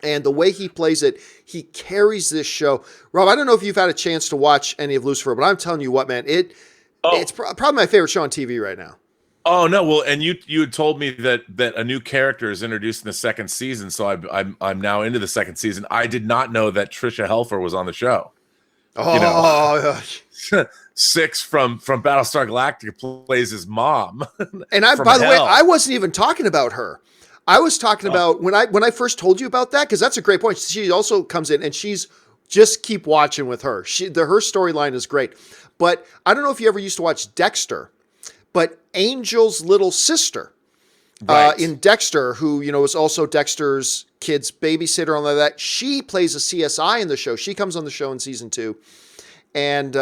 And the way he plays it, he carries this show. Rob, I don't know if you've had a chance to watch any of Lucifer, but I'm telling you what, man, it's probably my favorite show on TV right now. Oh no, well, and you had told me that a new character is introduced in the second season, so I'm now into the second season. I did not know that Trisha Helfer was on the show. Six from Battlestar Galactica plays his mom. And by the way, I wasn't even talking about her. I was talking about when I first told you about that, because that's a great point. She also comes in and she's just keep watching with her. Her storyline is great. But I don't know if you ever used to watch Dexter, but Angel's little sister in Dexter, who is also Dexter's kid's babysitter and all that. She plays a CSI in the show. She comes on the show in season 2, and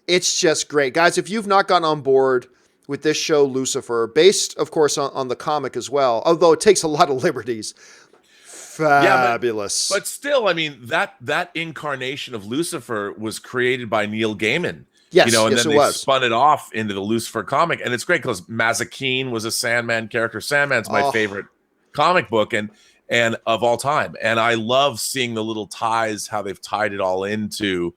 it's just great, guys. If you've not gotten on board with this show, Lucifer, based, of course, on the comic as well, although it takes a lot of liberties. Fabulous. But still, I mean, that incarnation of Lucifer was created by Neil Gaiman. Yes, and yes, then it was. Spun it off into the Lucifer comic, and it's great because Mazikeen was a Sandman character. Sandman's my favorite comic book and of all time, and I love seeing the little ties, how they've tied it all into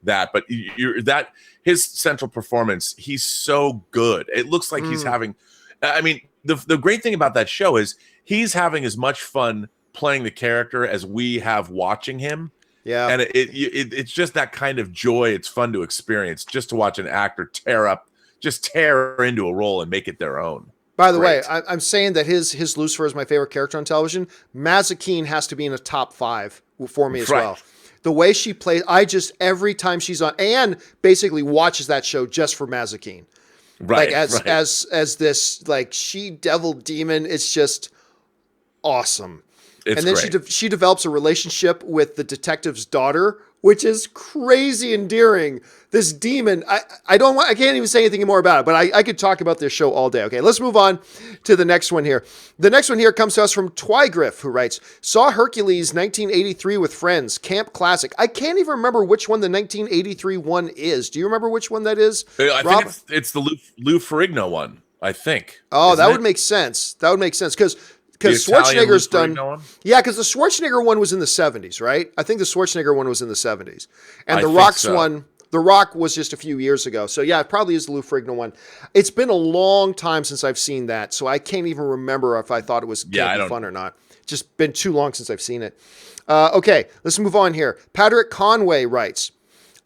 that, but you're that his central performance, he's so good. It looks like he's having, I mean, the great thing about that show is he's having as much fun playing the character as we have watching him. Yeah. And it's just that kind of joy. It's fun to experience just to watch an actor tear into a role and make it their own. By the way, I'm saying that his Lucifer is my favorite character on television. Mazikeen has to be in a top 5 for me as well. The way she plays, every time she's on, Anne basically watches that show just for Mazikeen. Like as this like she-devil demon, it's just awesome. It's and then great. she develops a relationship with the detective's daughter, which is crazy endearing. This demon, I can't even say anything more about it, but I could talk about this show all day. Okay, let's move on to the next one here. The next one here comes to us from Twygriff, who writes, saw Hercules 1983 with friends, camp classic. I can't even remember which one the 1983 one is. Do you remember which one that is, I Rob? think it's the Lou Ferrigno one, I think. Oh, that would make sense. That would make sense, because Schwarzenegger's done. Yeah, because the Schwarzenegger one was in the 70s, right? I think the Schwarzenegger one was in the 70s. And The Rock's one, The Rock was just a few years ago. So yeah, it probably is the Lou Ferrigno one. It's been a long time since I've seen that, so I can't even remember if I thought it was fun or not. Just been too long since I've seen it. Okay, let's move on here. Patrick Conway writes,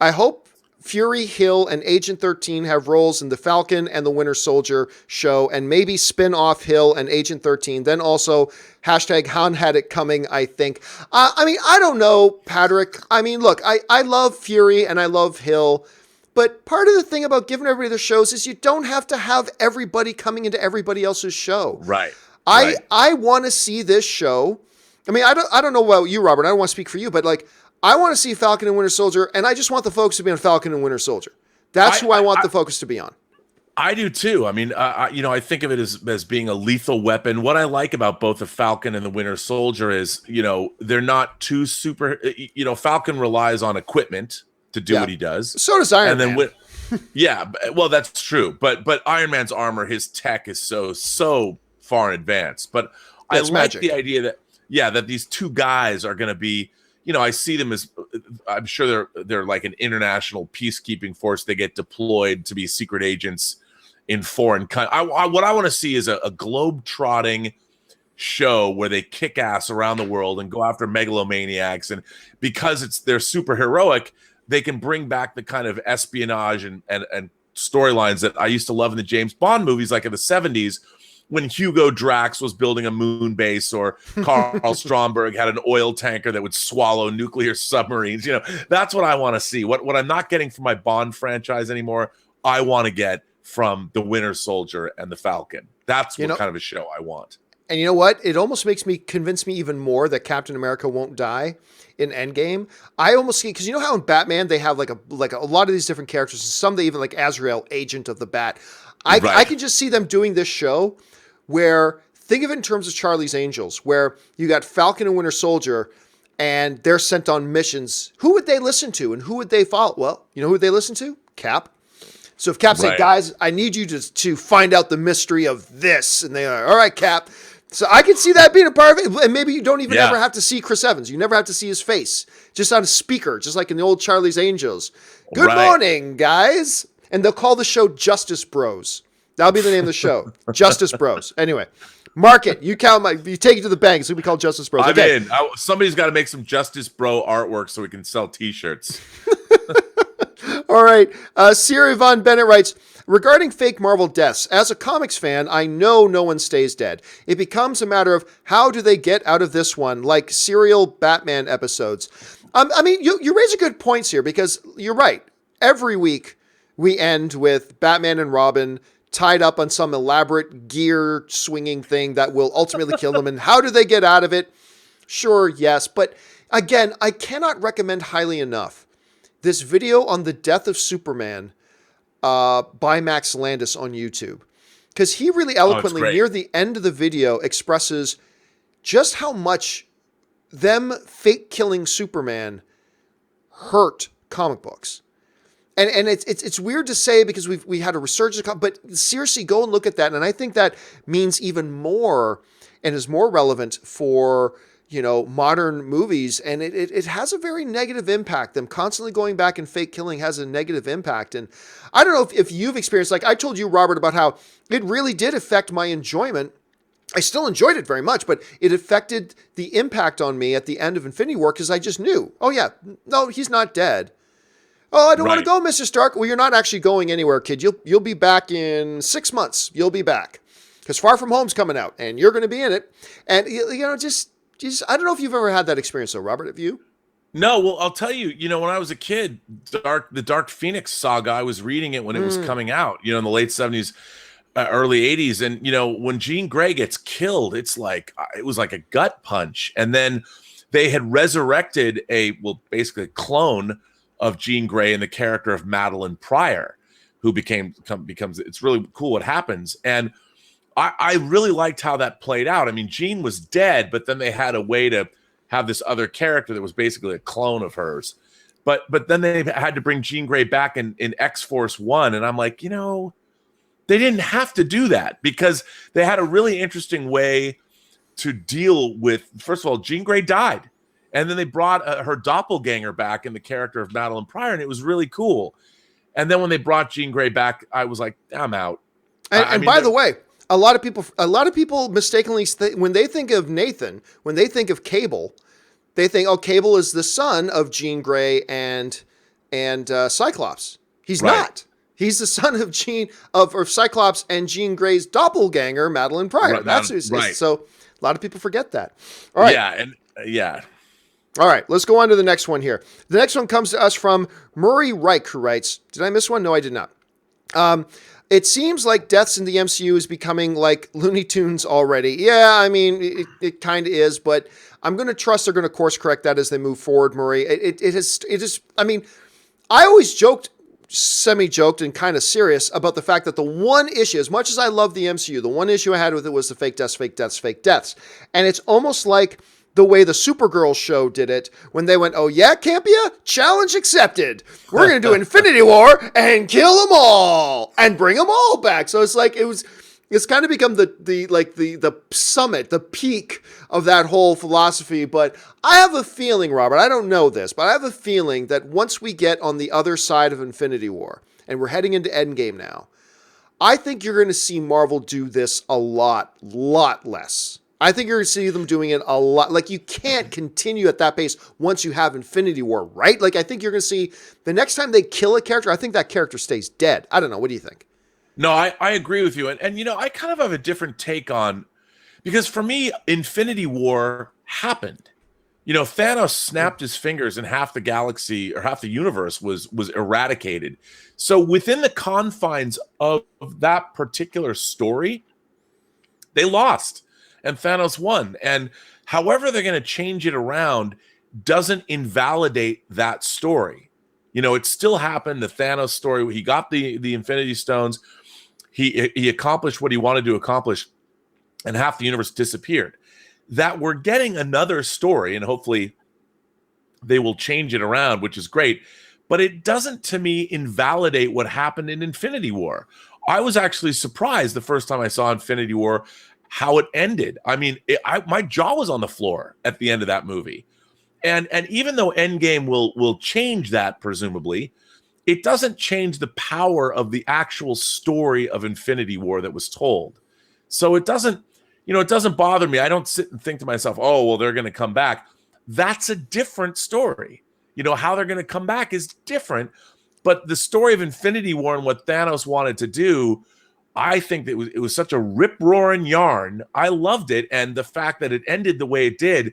I hope Fury, Hill, and Agent 13 have roles in the Falcon and the Winter Soldier show, and maybe spin off Hill and Agent 13. Then also hashtag Han had it coming, I think. I mean, I don't know, Patrick. I mean, look, I love Fury and I love Hill, but part of the thing about giving everybody the shows is you don't have to have everybody coming into everybody else's show. Right. I want to see this show. I mean, I don't know about you, Robert. I don't want to speak for you, but like, I want to see Falcon and Winter Soldier, and I just want the focus to be on Falcon and Winter Soldier. That's who I want the focus to be on. I do too. I mean, I think of it as being a lethal weapon. What I like about both the Falcon and the Winter Soldier is, they're not too super. Falcon relies on equipment to do what he does. So does Iron Man. Well, that's true. But Iron Man's armor, his tech is so far in advance. But I like the idea that these two guys are going to be. I see them as, I'm sure they're like an international peacekeeping force. They get deployed to be secret agents in foreign countries. What I want to see is a globe-trotting show where they kick ass around the world and go after megalomaniacs. And because they're super heroic, they can bring back the kind of espionage and storylines that I used to love in the James Bond movies, like in the 70s, when Hugo Drax was building a moon base, or Carl Stromberg had an oil tanker that would swallow nuclear submarines. That's what I want to see. What I'm not getting from my Bond franchise anymore, I want to get from the Winter Soldier and the Falcon. That's what kind of a show I want. And you know what? It almost makes me convince me even more that Captain America won't die in Endgame. I almost see, because you know how in Batman they have like a lot of these different characters, some they even like Azrael, Agent of the Bat. I can just see them doing this show where, think of it in terms of Charlie's Angels, where you got Falcon and Winter Soldier, and they're sent on missions. Who would they listen to and who would they follow? Well, you know who they listen to? Cap. So if Cap said, guys, I need you to find out the mystery of this, and they are, all right, Cap. So I can see that being a part of it, and maybe you don't even ever have to see Chris Evans. You never have to see his face, just on a speaker, just like in the old Charlie's Angels. Good morning, guys. And they'll call the show Justice Bros. That'll be the name of the show. Justice Bros. Anyway, mark it. You take it to the bank. It's going to be called Justice Bros. I'm in. Somebody's got to make some Justice Bro artwork so we can sell t-shirts. All right. Siri Von Bennett writes, regarding fake Marvel deaths, as a comics fan, I know no one stays dead. It becomes a matter of how do they get out of this one, like serial Batman episodes. I mean, you raise a good points here, because you're right. Every week we end with Batman and Robin tied up on some elaborate gear swinging thing that will ultimately kill them. And how do they get out of it? Sure, yes. But again, I cannot recommend highly enough this video on the death of Superman by Max Landis on YouTube. Because he really eloquently, near the end of the video, expresses just how much them fake killing Superman hurt comic books. And it's weird to say because we had a resurgence, but seriously, go and look at that. And I think that means even more and is more relevant for, modern movies, and it has a very negative impact. Them constantly going back and fake killing has a negative impact. And I don't know if you've experienced, like I told you, Robert, about how it really did affect my enjoyment. I still enjoyed it very much, but it affected the impact on me at the end of Infinity War because I just knew, oh yeah, no, he's not dead. Oh, I don't want to go, Mr. Stark. Well, you're not actually going anywhere, kid. You'll be back in 6 months. You'll be back because Far From Home's coming out, and you're going to be in it. And just I don't know if you've ever had that experience, though, Robert. Have you? No, well, I'll tell you. When I was a kid, the Dark Phoenix saga, I was reading it when it was coming out. In the late '70s, early '80s, and when Jean Grey gets killed, it was like a gut punch. And then they had resurrected basically a clone of Jean Grey in the character of Madeline Pryor, who becomes. It's really cool what happens, and I really liked how that played out. I mean, Jean was dead, but then they had a way to have this other character that was basically a clone of hers. But then they had to bring Jean Grey back in X-Force 1, and I'm like, they didn't have to do that because they had a really interesting way to deal with. First of all, Jean Grey died. And then they brought her doppelganger back in the character of Madeline Pryor, and it was really cool. And then when they brought Jean Grey back, I was like, I'm out. And by the way, a lot of people mistakenly when they think of Nathan, when they think of Cable, they think, oh, Cable is the son of Jean Grey and Cyclops. He's not. He's the son of Cyclops and Jean Grey's doppelganger, Madeline Pryor. Right, That's who's right. So a lot of people forget that. All right. Yeah. All right, let's go on to the next one here. The next one comes to us from Murray Reich, who writes, did I miss one? No, I did not. It seems like deaths in the MCU is becoming like Looney Tunes already. Yeah, I mean, it kind of is, but I'm going to trust they're going to course correct that as they move forward, Murray. It is, I mean, I always semi-joked and kind of serious about the fact that the one issue, as much as I love the MCU, the one issue I had with it was the fake deaths. And it's almost like the way the Supergirl show did it when they went, oh yeah, Campea? Challenge accepted. We're going to do Infinity War and kill them all and bring them all back. So it's like, it's kind of become the summit, the peak of that whole philosophy. But I have a feeling, Robert, I don't know this, but I have a feeling that once we get on the other side of Infinity War and we're heading into Endgame now, I think you're going to see Marvel do this a lot less. I think you're going to see them doing it a lot. Like, you can't continue at that pace once you have Infinity War, right? Like, I think you're going to see the next time they kill a character, I think that character stays dead. I don't know. What do you think? No, I agree with you. And I kind of have a different take on, because for me, Infinity War happened. Thanos snapped his fingers and half the galaxy or half the universe was eradicated. So within the confines of that particular story, they lost. And Thanos won. And however they're going to change it around doesn't invalidate that story. It still happened, the Thanos story. He got the Infinity Stones. He accomplished what he wanted to accomplish, and half the universe disappeared. That we're getting another story, and hopefully they will change it around, which is great. But it doesn't, to me, invalidate what happened in Infinity War. I was actually surprised the first time I saw Infinity War how it ended. I mean, my jaw was on the floor at the end of that movie. And even though Endgame will change that, presumably, it doesn't change the power of the actual story of Infinity War that was told. So it doesn't bother me. I don't sit and think to myself, oh, well, they're going to come back. That's a different story. How they're going to come back is different. But the story of Infinity War and what Thanos wanted to do, I think that it was such a rip-roaring yarn. I loved it, and the fact that it ended the way it did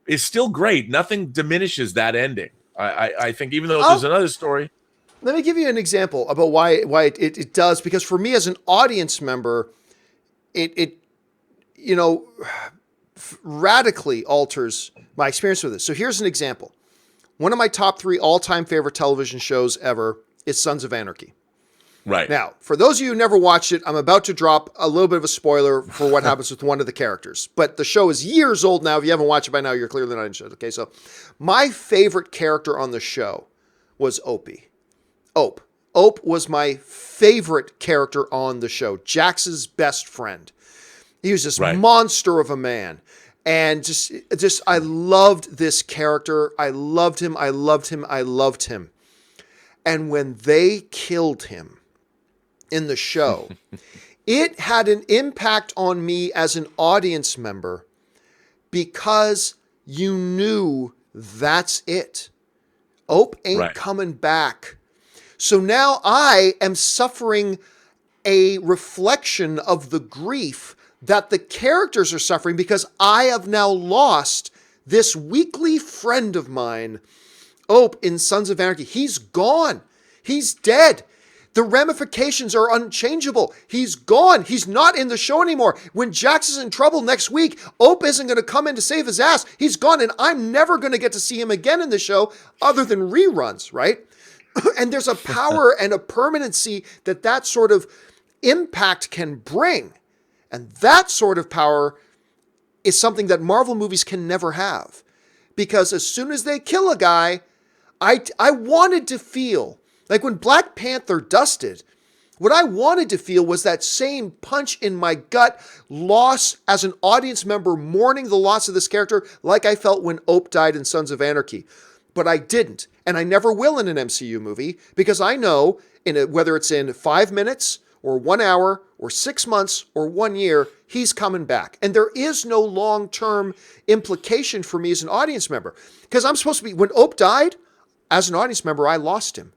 is still great. Nothing diminishes that ending. I think even though there's another story. Let me give you an example about why it does, because for me as an audience member, it radically alters my experience with it. So here's an example. One of my top 3 all-time favorite television shows ever is Sons of Anarchy. Right. Now, for those of you who never watched it, I'm about to drop a little bit of a spoiler for what happens with one of the characters. But the show is years old now. If you haven't watched it by now, you're clearly not interested. Okay, so my favorite character on the show was Opie. Ope. Ope was my favorite character on the show. Jax's best friend. He was this monster of a man. And just I loved this character. I loved him. I loved him. I loved him. And when they killed him in the show, it had an impact on me as an audience member because you knew that's it. Ope ain't coming back. So now I am suffering a reflection of the grief that the characters are suffering because I have now lost this weekly friend of mine, Ope in Sons of Anarchy. He's gone. He's dead. The ramifications are unchangeable. He's gone. He's not in the show anymore. When Jax is in trouble next week, Ope isn't going to come in to save his ass. He's gone, and I'm never going to get to see him again in the show other than reruns, right? And there's a power and a permanency that sort of impact can bring. And that sort of power is something that Marvel movies can never have. Because as soon as they kill a guy, I wanted to feel, like when Black Panther dusted, what I wanted to feel was that same punch in my gut, loss as an audience member, mourning the loss of this character, like I felt when Ope died in Sons of Anarchy. But I didn't, and I never will in an MCU movie, because I know, whether it's in 5 minutes, or 1 hour, or 6 months, or 1 year, he's coming back. And there is no long-term implication for me as an audience member. Because I'm supposed to be, when Ope died, as an audience member, I lost him.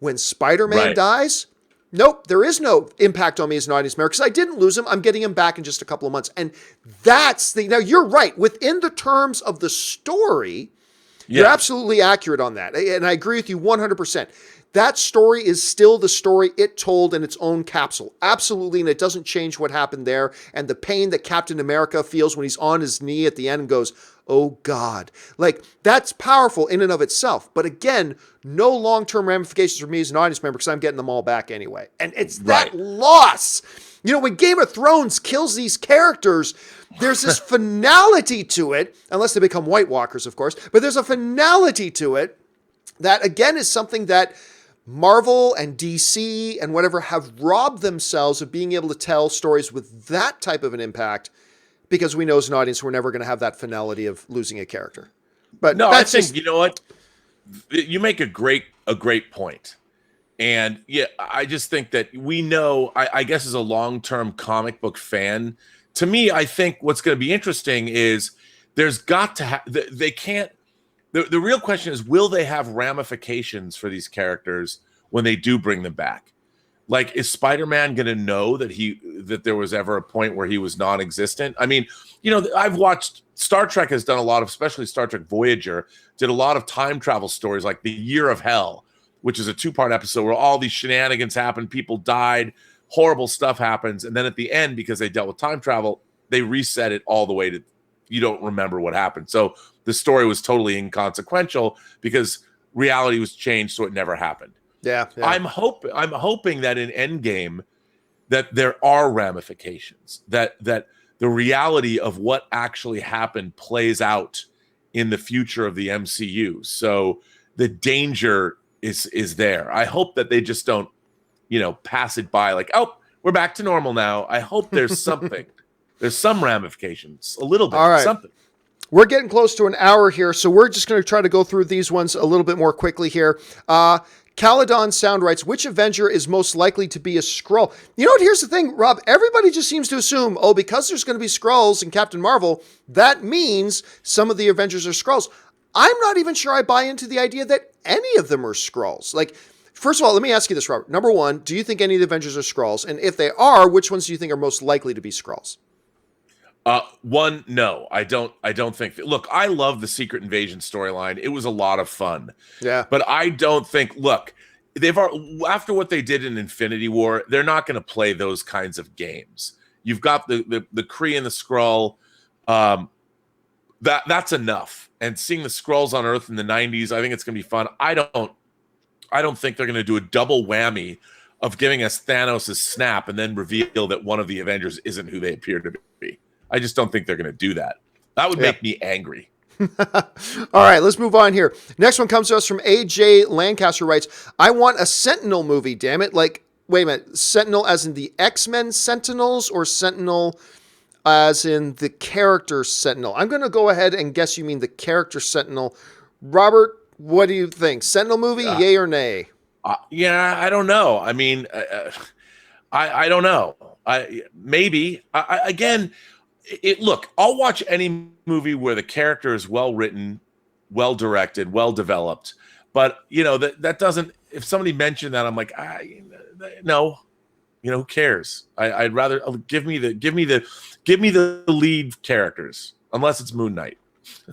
When Spider-Man dies, nope, there is no impact on me as an audience member because I didn't lose him. I'm getting him back in just a couple of months. And now you're right. Within the terms of the story, you're absolutely accurate on that. And I agree with you 100%. That story is still the story it told in its own capsule. Absolutely, and it doesn't change what happened there. And the pain that Captain America feels when he's on his knee at the end and goes, oh God. Like, that's powerful in and of itself. But again, no long-term ramifications for me as an audience member because I'm getting them all back anyway. And it's that loss. You know, when Game of Thrones kills these characters, there's this finality to it, unless they become White Walkers, of course. But there's a finality to it that, again, is something that Marvel and DC and whatever have robbed themselves of being able to tell stories with that type of an impact because we know as an audience we're never going to have that finality of losing a character. But no, I think, you know what? You make a great point. And yeah, I just think that we know, I guess as a long-term comic book fan, to me, I think what's going to be interesting is there's got to have, they can't, the real question is, will they have ramifications for these characters when they do bring them back? Like, is Spider-Man going to know that there was ever a point where he was non-existent? I mean, you know, I've watched, Star Trek has done a lot of, especially Star Trek Voyager, did a lot of time travel stories like The Year of Hell, which is a 2-part episode where all these shenanigans happen, people died, horrible stuff happens, and then at the end, because they dealt with time travel, they reset it all the way to you don't remember what happened. So the story was totally inconsequential because reality was changed, so it never happened. Yeah. I'm hoping that in Endgame that there are ramifications, that the reality of what actually happened plays out in the future of the MCU. So the danger is there. I hope that they just don't, pass it by like, oh, we're back to normal now. I hope there's something. There's some ramifications, a little bit, all right. Something. We're getting close to an hour here, so we're just going to try to go through these ones a little bit more quickly here. Caledon Sound writes, which Avenger is most likely to be a Skrull? You know what? Here's the thing, Rob. Everybody just seems to assume, because there's going to be Skrulls in Captain Marvel, that means some of the Avengers are Skrulls. I'm not even sure I buy into the idea that any of them are Skrulls. Like, first of all, let me ask you this, Robert. Number one, do you think any of the Avengers are Skrulls? And if they are, which ones do you think are most likely to be Skrulls? One, no, I don't think look, I love the Secret Invasion storyline. It was a lot of fun. Yeah. But I don't think, look, after what they did in Infinity War, they're not going to play those kinds of games. You've got the Kree and the Skrull. That's enough. And seeing the Skrulls on Earth in the 90s, I think it's going to be fun. I don't think they're going to do a double whammy of giving us Thanos' snap and then reveal that one of the Avengers isn't who they appear to be. I just don't think they're going to do that. That would make me angry. All right, let's move on here. Next one comes to us from AJ Lancaster writes, I want a Sentinel movie, damn it. Like, wait a minute. Sentinel as in the X-Men Sentinels or Sentinel as in the character Sentinel? I'm going to go ahead and guess you mean the character Sentinel. Robert, what do you think? Sentinel movie, yay or nay? Yeah, I don't know. I mean, I don't know. Maybe again. Look, I'll watch any movie where the character is well written, well directed, well developed. But that doesn't. If somebody mentioned that, I'm like, no. Who cares? I'd rather give me the lead characters, unless it's Moon Knight.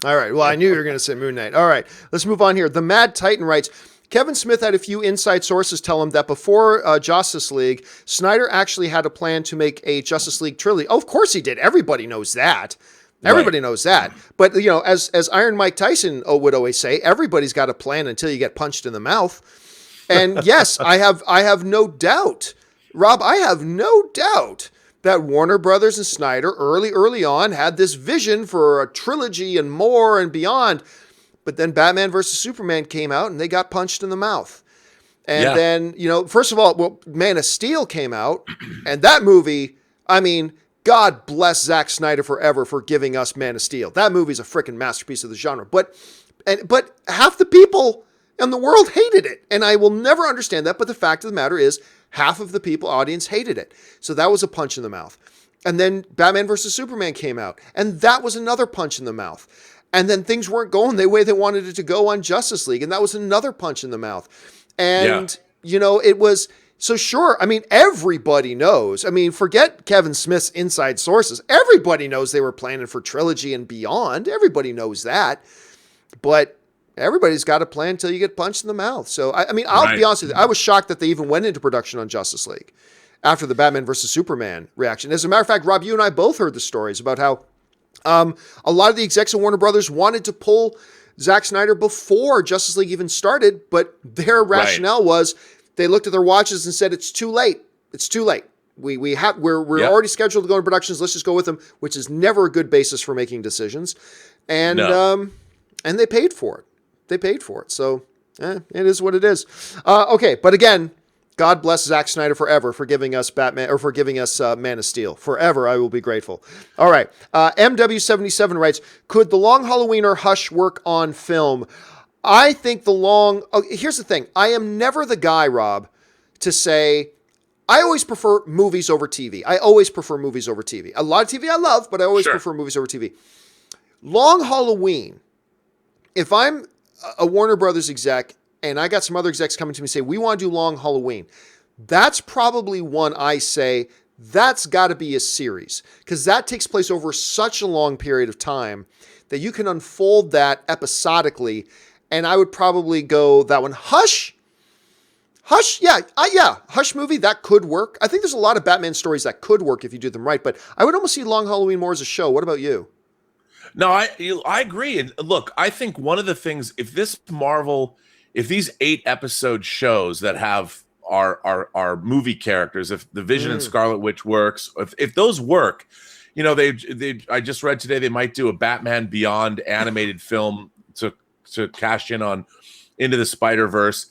All right. Well, I knew you were going to say Moon Knight. All right. Let's move on here. The Mad Titan writes, Kevin Smith had a few inside sources tell him that before Justice League, Snyder actually had a plan to make a Justice League trilogy. Oh, of course he did. Everybody knows that. Everybody knows that. But, as Iron Mike Tyson would always say, everybody's got a plan until you get punched in the mouth. And yes, I have no doubt, Rob, I have no doubt that Warner Brothers and Snyder early on had this vision for a trilogy and more and beyond. But then Batman versus Superman came out and they got punched in the mouth. And then, first of all, Man of Steel came out and that movie, I mean, God bless Zack Snyder forever for giving us Man of Steel. That movie's a freaking masterpiece of the genre. But half the people in the world hated it. And I will never understand that. But the fact of the matter is half of the audience hated it. So that was a punch in the mouth. And then Batman versus Superman came out and that was another punch in the mouth. And then things weren't going the way they wanted it to go on Justice League. And that was another punch in the mouth. And, it was so sure. I mean, everybody knows. I mean, forget Kevin Smith's inside sources. Everybody knows they were planning for trilogy and beyond. Everybody knows that. But everybody's got a plan until you get punched in the mouth. So, I'll be honest with you. I was shocked that they even went into production on Justice League after the Batman versus Superman reaction. As a matter of fact, Rob, you and I both heard the stories about how a lot of the execs of Warner Brothers wanted to pull Zack Snyder before Justice League even started, but their rationale was they looked at their watches and said, it's too late. It's too late. We're already scheduled to go into productions. Let's just go with them, which is never a good basis for making decisions. And, and they paid for it. They paid for it. So it is what it is. Okay. But again, God bless Zack Snyder forever for giving us Batman or for giving us Man of Steel. Forever, I will be grateful. All right. MW77 writes, could The Long Halloween or Hush work on film? I think here's the thing. I am never the guy, Rob, to say, I always prefer movies over TV. I always prefer movies over TV. A lot of TV I love, but I always prefer movies over TV. Long Halloween, if I'm a Warner Brothers exec, and I got some other execs coming to me and say, we want to do Long Halloween. That's probably one I say, that's got to be a series. Because that takes place over such a long period of time that you can unfold that episodically. And I would probably go that one. Hush, Hush movie, that could work. I think there's a lot of Batman stories that could work if you do them right. But I would almost see Long Halloween more as a show. What about you? No, I agree. And look, I think one of the things, if these 8 episode shows that have our movie characters, if the Vision and Scarlet Witch works, if those work, I just read today they might do a Batman Beyond animated film to cash in on Into the Spider-Verse.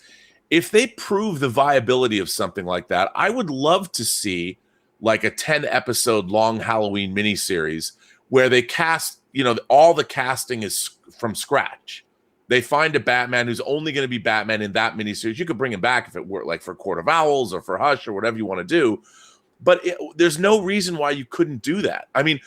If they prove the viability of something like that, I would love to see like a 10 episode long Halloween miniseries where they cast, all the casting is from scratch. They find a Batman who's only going to be Batman in that miniseries. You could bring him back if it were like for Court of Owls or for Hush or whatever you want to do. But there's no reason why you couldn't do that. I mean,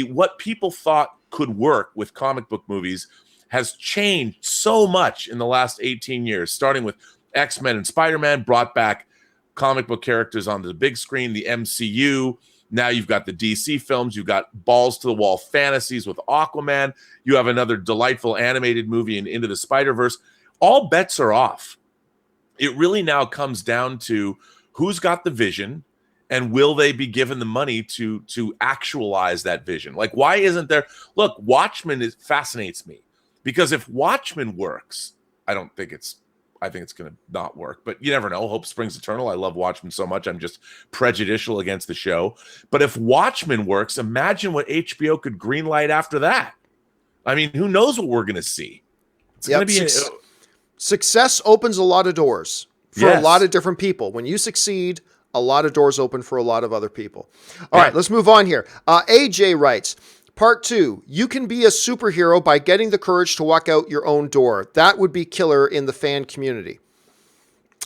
what people thought could work with comic book movies has changed so much in the last 18 years, starting with X-Men and Spider-Man, brought back comic book characters onto the big screen, the MCU. Now you've got the DC films. You've got balls to the wall fantasies with Aquaman. You have another delightful animated movie in Into the Spider-Verse. All bets are off. It really now comes down to who's got the vision and will they be given the money to actualize that vision? Like, why isn't there? Look, Watchmen fascinates me because if Watchmen works, I think it's going to not work, but you never know. Hope springs eternal. I love Watchmen so much. I'm just prejudicial against the show. But if Watchmen works, imagine what HBO could greenlight after that. I mean, who knows what we're going to see? It's going to be success opens a lot of doors for a lot of different people. When you succeed, a lot of doors open for a lot of other people. All right, let's move on here. AJ writes, Part 2, you can be a superhero by getting the courage to walk out your own door. That would be killer in the fan community.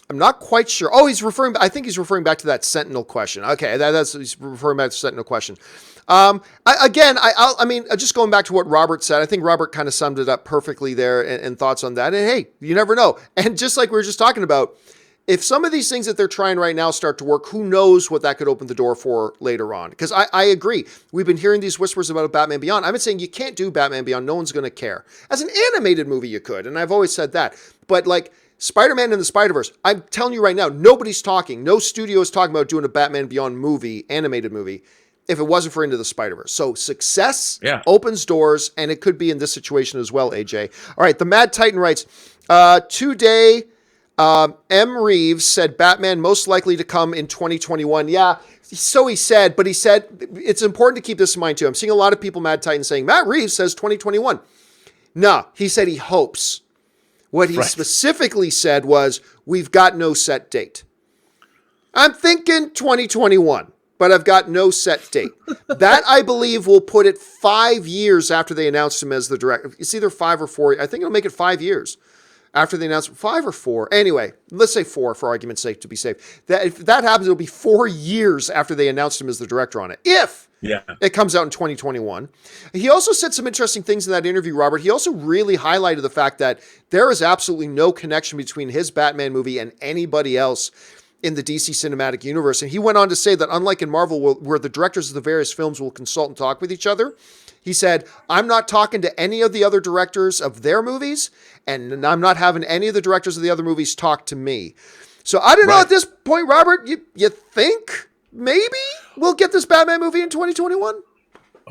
I'm not quite sure. Oh, I think he's referring back to that Sentinel question. Okay, he's referring back to the Sentinel question. I mean, just going back to what Robert said, I think Robert kind of summed it up perfectly there and thoughts on that. And hey, you never know. And just like we were just talking about, if some of these things that they're trying right now start to work, who knows what that could open the door for later on? Because I agree. We've been hearing these whispers about Batman Beyond. I've been saying you can't do Batman Beyond. No one's going to care. As an animated movie, you could. And I've always said that. But like Spider-Man and the Spider-Verse, I'm telling you right now, nobody's talking. No studio is talking about doing a Batman Beyond movie, animated movie, if it wasn't for Into the Spider-Verse. So success opens doors, and it could be in this situation as well, AJ. All right, the Mad Titan writes, today... M. Reeves said Batman most likely to come in 2021. Yeah, so he said, but he said, it's important to keep this in mind too. I'm seeing a lot of people, Mad Titan, saying, Matt Reeves says 2021. No, he said he hopes. What he specifically said was, we've got no set date. I'm thinking 2021, but I've got no set date. That, I believe, will put it 5 years after they announced him as the director. It's either 5 or 4. I think it'll make it 5 years. After the announcement, 5 or 4. Anyway, let's say 4 for argument's sake to be safe. If that happens, it'll be 4 years after they announced him as the director on it. If it comes out in 2021. He also said some interesting things in that interview, Robert. He also really highlighted the fact that there is absolutely no connection between his Batman movie and anybody else in the DC cinematic universe. And he went on to say that unlike in Marvel, where the directors of the various films will consult and talk with each other, he said, I'm not talking to any of the other directors of their movies, and I'm not having any of the directors of the other movies talk to me. So I don't know at this point, Robert, you think maybe we'll get this Batman movie in 2021?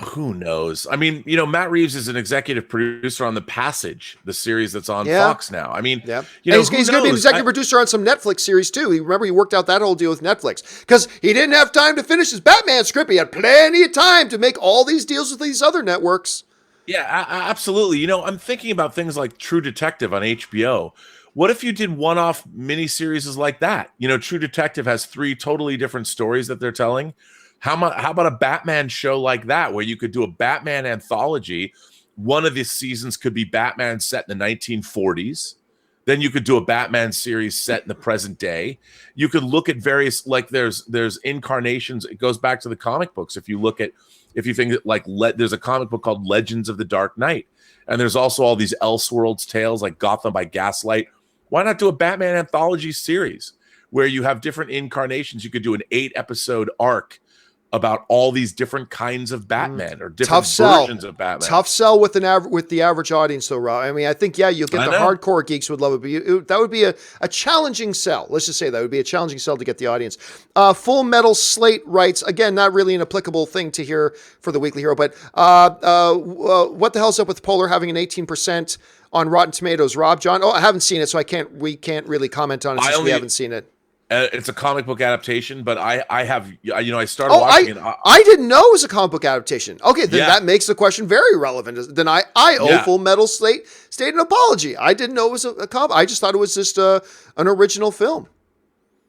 Who knows? I mean, Matt Reeves is an executive producer on The Passage, the series that's on Fox now. I mean, he's going to be an executive producer on some Netflix series too. Remember, he worked out that whole deal with Netflix because he didn't have time to finish his Batman script. He had plenty of time to make all these deals with these other networks. Yeah, absolutely. I'm thinking about things like True Detective on HBO. What if you did one-off miniseries like that? True Detective has 3 totally different stories that they're telling. How about a Batman show like that, where you could do a Batman anthology? One of the seasons could be Batman set in the 1940s. Then you could do a Batman series set in the present day. You could look at various, like there's incarnations. It goes back to the comic books. If you think that like there's a comic book called Legends of the Dark Knight, and there's also all these Elseworlds tales like Gotham by Gaslight. Why not do a Batman anthology series where you have different incarnations? You could do an 8-episode arc about all these different kinds of Batman or different versions of Batman. Tough sell with the average audience, though, Rob. I mean, I think, you'll get the hardcore geeks would love it, but that would be a challenging sell. Let's just say that would be a challenging sell to get the audience. Full Metal Slate writes, again, not really an applicable thing to hear for the Weekly Hero, but what the hell's up with Polar having an 18% on Rotten Tomatoes? Rob, John? Oh, I haven't seen it, so we can't really comment on it since we haven't seen it. It's a comic book adaptation, but I started watching it. I didn't know it was a comic book adaptation. Okay, then that makes the question very relevant. Then I owe Full Metal Slate an apology. I didn't know it was a comic. I just thought it was just an original film.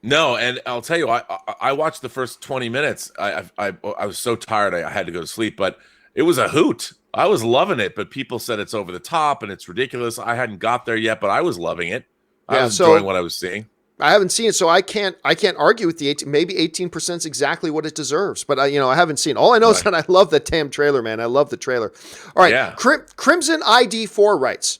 No, and I'll tell you, I watched the first 20 minutes. I was so tired I had to go to sleep, but it was a hoot. I was loving it, but people said it's over the top and it's ridiculous. I hadn't got there yet, but I was loving it. I was enjoying what I was seeing. I haven't seen it, so I can't argue with the 18. Maybe 18% is exactly what it deserves, but I haven't seen it. All I know is that I love the damn trailer, man. I love the trailer. All right, Crimson ID4 writes,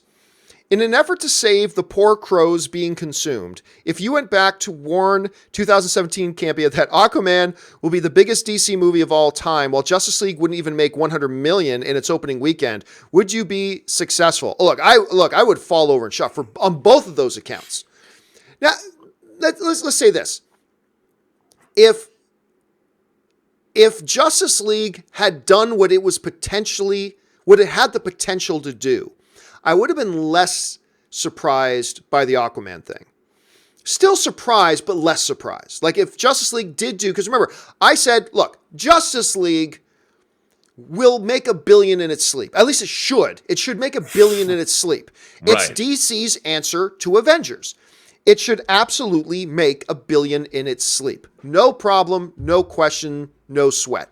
in an effort to save the poor crows being consumed, if you went back to warn 2017 Campea that Aquaman will be the biggest DC movie of all time, while Justice League wouldn't even make 100 million in its opening weekend, would you be successful? Look, I would fall over and shout on both of those accounts. Now, let's say this. If Justice League had done what it had the potential to do, I would have been less surprised by the Aquaman thing. Still surprised, but less surprised. Like if Justice League did do, because remember, I said, look, Justice League will make $1 billion in its sleep. At least it should. It should make $1 billion in its sleep. It's DC's answer to Avengers. It should absolutely make $1 billion in its sleep. No problem, no question, no sweat.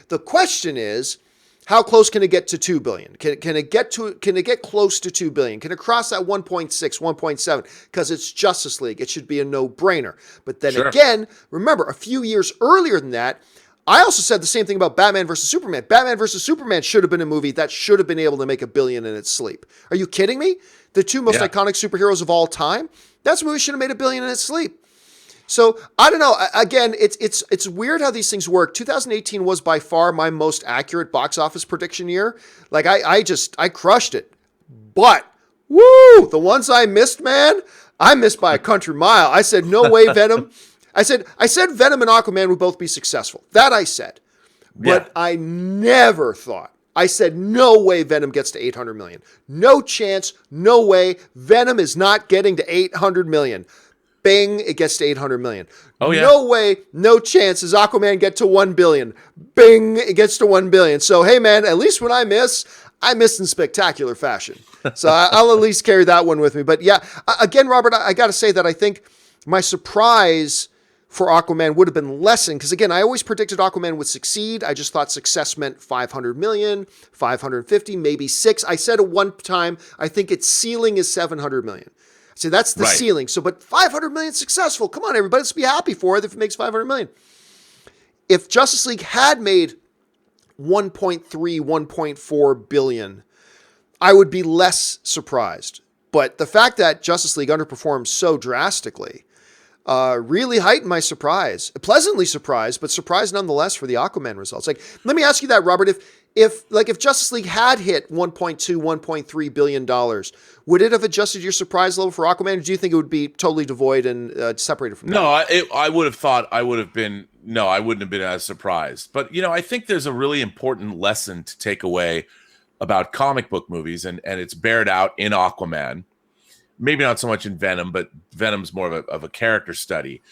The question is, how close can it get to 2 billion? Can it get close to 2 billion? Can it cross that 1.6, 1.7? Because it's Justice League. It should be a no-brainer. But then again, remember, a few years earlier than that, I also said the same thing about Batman versus Superman. Batman versus Superman should have been a movie that should have been able to make $1 billion in its sleep. Are you kidding me? The two most iconic superheroes of all time? That's a movie should have made $1 billion in its sleep. So I don't know. Again, it's weird how these things work. 2018 was by far my most accurate box office prediction year. Like I crushed it. But woo, the ones I missed, man, I missed by a country mile. I said no way, Venom. I said Venom and Aquaman would both be successful. That I said. But I never thought. I said no way Venom gets to 800 million. No chance, no way. Venom is not getting to 800 million. Bing, it gets to 800 million. Oh, yeah. No way, no chance does Aquaman get to 1 billion. Bing, it gets to 1 billion. So, hey, man, at least when I miss in spectacular fashion. So I'll at least carry that one with me. But yeah, again, Robert, I got to say that I think my surprise for Aquaman would have been lessened. Because again, I always predicted Aquaman would succeed. I just thought success meant 500 million, 550, maybe 6. I said at one time, I think its ceiling is 700 million. So that's the ceiling. So, but 500 million successful. Come on, everybody. Let's be happy for it if it makes 500 million. If Justice League had made 1.3, 1.4 billion, I would be less surprised. But the fact that Justice League underperformed so drastically really heightened my surprise. Pleasantly surprised, but surprised nonetheless for the Aquaman results. Like, let me ask you that, Robert. If Justice League had hit 1.2, 1.3 billion dollars, would it have adjusted your surprise level for Aquaman? Or do you think it would be totally devoid and separated from that? No, I would have thought I would have been. No, I wouldn't have been as surprised. But I think there's a really important lesson to take away about comic book movies, and it's bared out in Aquaman. Maybe not so much in Venom, but Venom's more of a character study.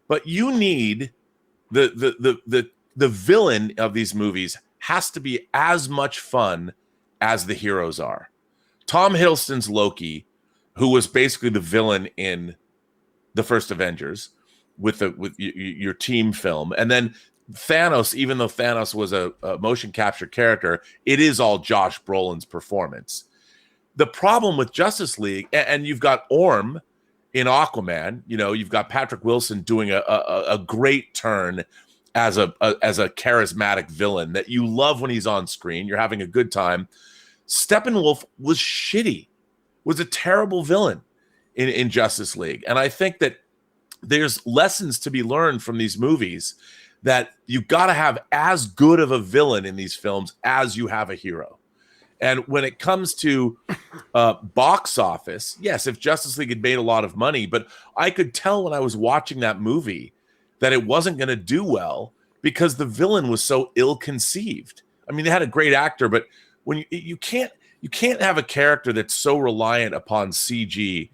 But you need the villain of these movies has to be as much fun as the heroes are. Tom Hiddleston's Loki, who was basically the villain in the first Avengers with your team film, and then Thanos, even though Thanos was a motion capture character, it is all Josh Brolin's performance. The problem with Justice League, and you've got Orm in Aquaman, you've got Patrick Wilson doing a great turn as a charismatic villain that you love when he's on screen. You're having a good time. Steppenwolf was shitty, was a terrible villain in Justice League. And I think that there's lessons to be learned from these movies, that you got to have as good of a villain in these films as you have a hero. And when it comes to box office, yes, if Justice League had made a lot of money, but I could tell when I was watching that movie that it wasn't going to do well because the villain was so ill-conceived. I mean, they had a great actor, but when you can't have a character that's so reliant upon CG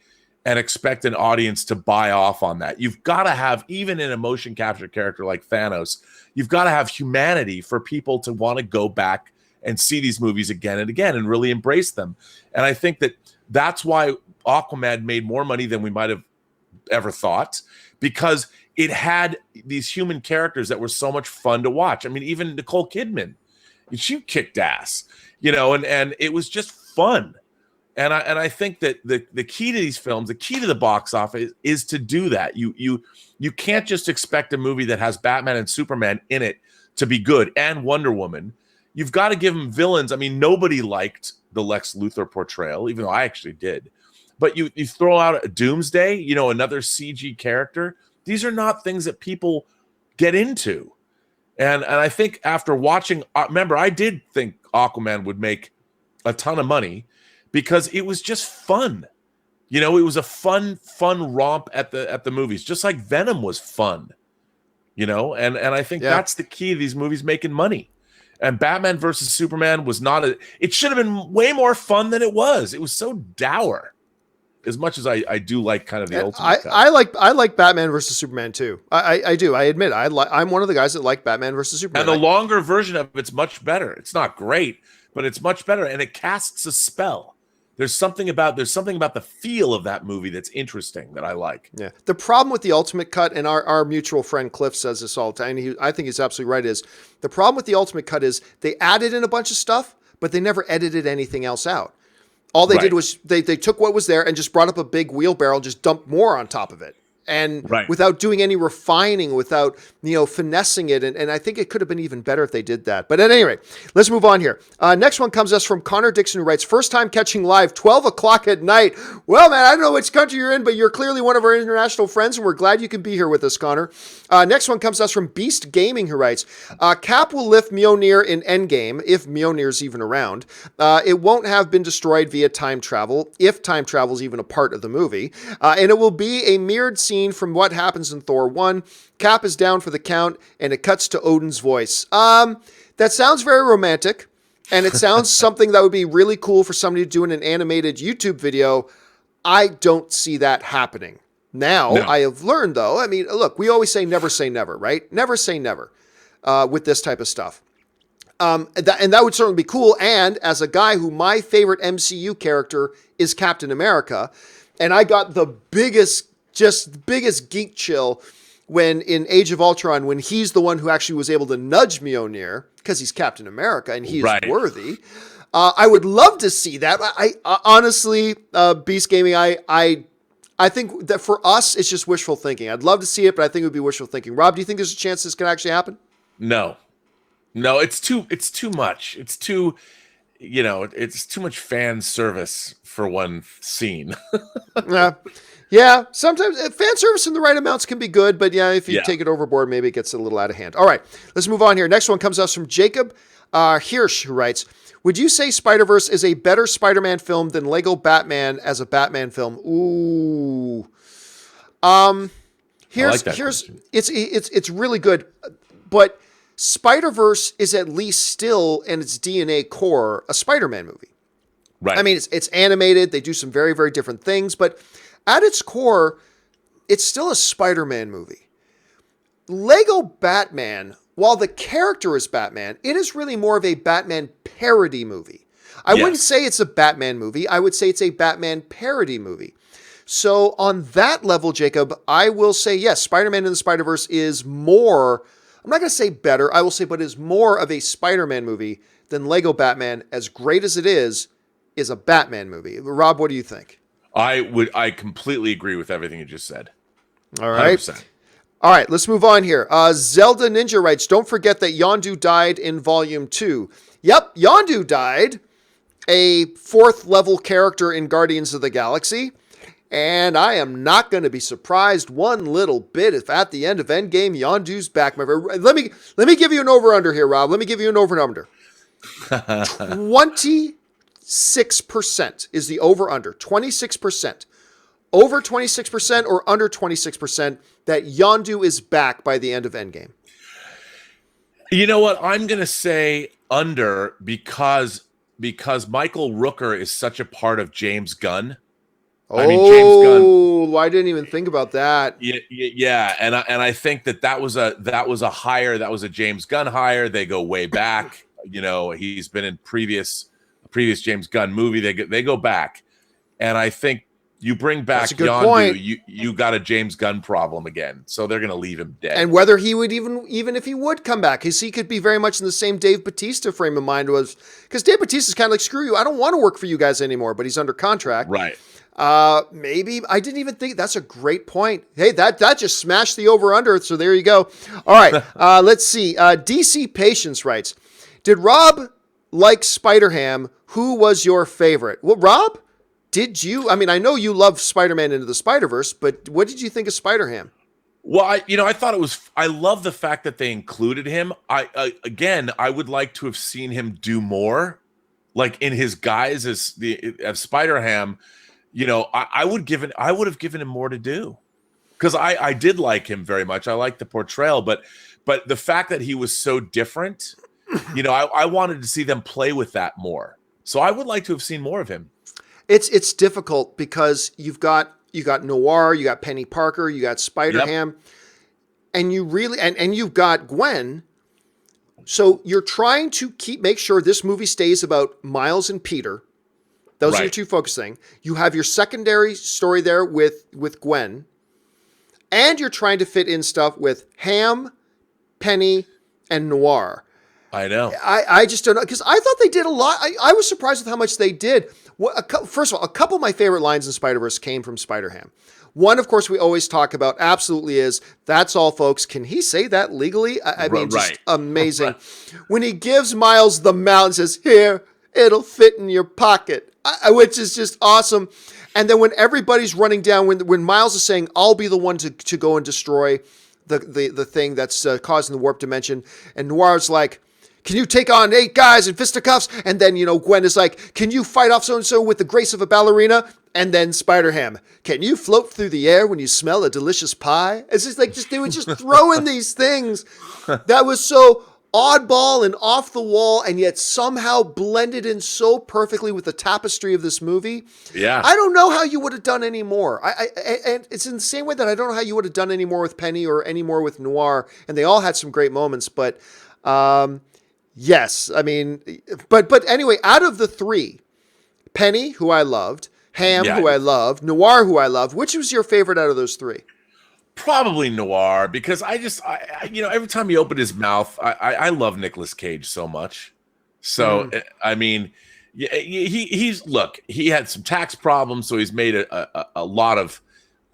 and expect an audience to buy off on that. You've got to have, even in a motion capture character like Thanos, you've got to have humanity for people to want to go back and see these movies again and again and really embrace them. And I think that that's why Aquaman made more money than we might have ever thought, because it had these human characters that were so much fun to watch. I mean, even Nicole Kidman, she kicked ass, and it was just fun. And I think that the key to these films, the key to the box office is to do that. You can't just expect a movie that has Batman and Superman in it to be good, and Wonder Woman. You've got to give them villains. I mean, nobody liked the Lex Luthor portrayal, even though I actually did. But you throw out a Doomsday, another CG character. These are not things that people get into. And I think after watching, remember, I did think Aquaman would make a ton of money because it was just fun. It was a fun romp at the movies, just like Venom was fun. And I think that's the key to these movies making money. And Batman versus Superman was it should have been way more fun than it was. It was so dour. As much as I do like kind of the ultimate cut. I like Batman versus Superman too. I do. I admit I'm one of the guys that like Batman versus Superman. And the longer version of it's much better. It's not great, but it's much better, and it casts a spell. there's something about the feel of that movie that's interesting that I like. Yeah. The problem with the Ultimate Cut, and our mutual friend Cliff says this all the time, and I think he's absolutely right, is the problem with the Ultimate Cut is they added in a bunch of stuff, but they never edited anything else out. All they did was they took what was there and just brought up a big wheelbarrow and just dumped more on top of it. And without doing any refining, without, finessing it. And I think it could have been even better if they did that. But at any rate, let's move on here. Next one comes us from Connor Dixon, who writes, first time catching live, 12 o'clock at night. Well, man, I don't know which country you're in, but you're clearly one of our international friends, and we're glad you can be here with us, Connor. Next one comes us from Beast Gaming, who writes, Cap will lift Mjolnir in Endgame, if Mjolnir's even around. It won't have been destroyed via time travel, if time travel is even a part of the movie. And it will be a mirrored scene from what happens in Thor 1. Cap is down for the count, and it cuts to Odin's voice. That sounds very romantic, and it sounds something that would be really cool for somebody to do in an animated YouTube video. I don't see that happening. Now, no. I have learned, though, I mean, look, we always say never, right? Never say never with this type of stuff. And that would certainly be cool. And as a guy who my favorite MCU character is Captain America, and I got the biggest geek chill when in Age of Ultron, when he's the one who actually was able to nudge Mjolnir because he's Captain America and he's worthy. I would love to see that. I honestly, Beast Gaming, I think that for us, it's just wishful thinking. I'd love to see it, but I think it would be wishful thinking. Rob, do you think there's a chance this can actually happen? No, it's too much. It's too, it's too much fan service for one scene. Yeah, sometimes fan service in the right amounts can be good, but if you take it overboard, maybe it gets a little out of hand. All right, let's move on here. Next one comes us from Jacob Hirsch, who writes, would you say Spider-Verse is a better Spider-Man film than Lego Batman as a Batman film? Ooh. It's really good, but Spider-Verse is at least still in its DNA core a Spider-Man movie. Right. I mean, it's animated. They do some very, very different things, but at its core, it's still a Spider-Man movie. Lego Batman, while the character is Batman, it is really more of a Batman parody movie. I wouldn't say it's a Batman movie. I would say it's a Batman parody movie. So on that level, Jacob, I will say, yes, Spider-Man in the Spider-Verse is more, I'm not going to say better, I will say, but is more of a Spider-Man movie than Lego Batman, as great as it is a Batman movie. Rob, what do you think? I completely agree with everything you just said. All right. 100%. All right, let's move on here. Zelda Ninja writes, don't forget that Yondu died in Volume 2. Yep, Yondu died, a 4th level character in Guardians of the Galaxy. And I am not going to be surprised one little bit if at the end of Endgame, Yondu's back. Let me give you an over-under here, Rob. Let me give you an over-under. 26% is the over-under. 26%. Over 26% or under 26% that Yondu is back by the end of Endgame. You know what? I'm going to say under because Michael Rooker is such a part of James Gunn. James Gunn. I didn't even think about that. Yeah, and I think that was a James Gunn hire. They go way back. He's been in previous James Gunn movie. They go back, and I think you bring back Yondu, you got a James Gunn problem again. So they're going to leave him dead. And whether he would even if he would come back, because he could be very much in the same Dave Bautista frame of mind because Dave Bautista's kind of like, screw you, I don't want to work for you guys anymore, but he's under contract. Right. Maybe I didn't even think that's a great point. Hey, that just smashed the over under. So there you go. All right. Let's see. DC Patience writes, did Rob like Spider-Ham? Who was your favorite? Well, Rob, I know you love Spider-Man Into the Spider-Verse, but what did you think of Spider-Ham? Well, I thought I love the fact that they included him. I would like to have seen him do more, like in his guise as Spider-Ham. I would have given him more to do, because I did like him very much. I liked the portrayal, but the fact that he was so different, I wanted to see them play with that more. So I would like to have seen more of him. It's difficult because you got Noir, you got Penny Parker, you got Spider-Ham, and you really and you've got Gwen. So you're trying to make sure this movie stays about Miles and Peter, Those are your Right. two focusing. You have your secondary story there with Gwen, and you're trying to fit in stuff with Ham, Penny, and Noir. I know. I just don't know, because I thought they did a lot. I was surprised with how much they did. First of all, a couple of my favorite lines in Spider-Verse came from Spider-Ham. One, of course, we always talk about absolutely is, "That's all, folks." Can he say that legally? I mean, just Right. amazing. When he gives Miles the mount and says, "Here, it'll fit in your pocket," which is just awesome. And then when everybody's running down, when Miles is saying, "I'll be the one to go and destroy the thing that's causing the warp dimension," and Noir's like, "Can you take on 8 guys in fisticuffs?" And then, Gwen is like, "Can you fight off so-and-so with the grace of a ballerina?" And then Spider-Ham, "Can you float through the air when you smell a delicious pie?" It's just like, they would just throw in these things that was so oddball and off the wall, and yet somehow blended in so perfectly with the tapestry of this movie. Yeah. I don't know how you would have done any more. And it's in the same way that I don't know how you would have done any more with Penny or any more with Noir. And they all had some great moments, but yes, I mean, but anyway, out of the 3, Penny, who I loved, Ham, Yeah. who I loved, Noir, who I loved, which was your favorite out of those 3? Probably Noir, because every time he opened his mouth, I love Nicolas Cage so much. So I mean, he had some tax problems, so he's made a lot of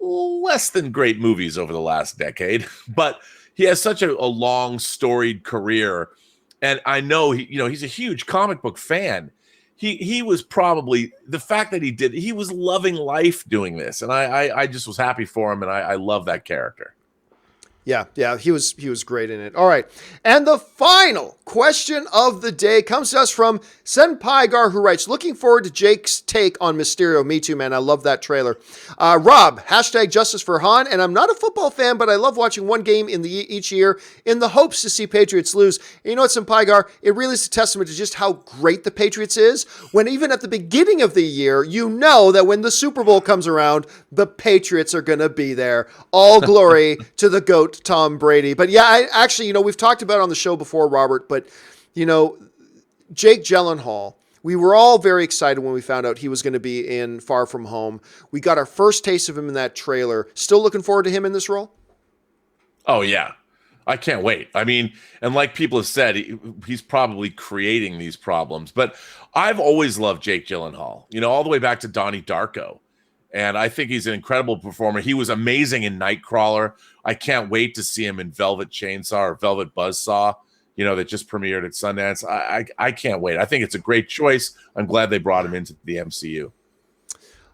less than great movies over the last decade, but he has such a long storied career, and I know he's a huge comic book fan. He was probably, the fact that he was loving life doing this, and I just was happy for him, and I love that character. Yeah, he was great in it. All right, and the final question of the day comes to us from Senpai Gar, who writes, "Looking forward to Jake's take on Mysterio." Me too, man. I love that trailer. Rob, #Justice for Han, and I'm not a football fan, but I love watching one game each year in the hopes to see Patriots lose. And you know what, Senpai Gar? It really is a testament to just how great the Patriots is, when even at the beginning of the year, you know that when the Super Bowl comes around, the Patriots are going to be there. All glory to the GOAT, Tom Brady. But yeah, I actually, we've talked about it on the show before, Robert, but Jake Gyllenhaal, we were all very excited when we found out he was going to be in Far From Home. We got our first taste of him in that trailer. Still looking forward to him in this role? Oh yeah, I can't wait. I mean, and like people have said, he's probably creating these problems, but I've always loved Jake Gyllenhaal, all the way back to Donnie Darko. And I think he's an incredible performer. He was amazing in Nightcrawler. I can't wait to see him in Velvet Chainsaw or Velvet Buzzsaw, that just premiered at Sundance. I can't wait. I think it's a great choice. I'm glad they brought him into the MCU.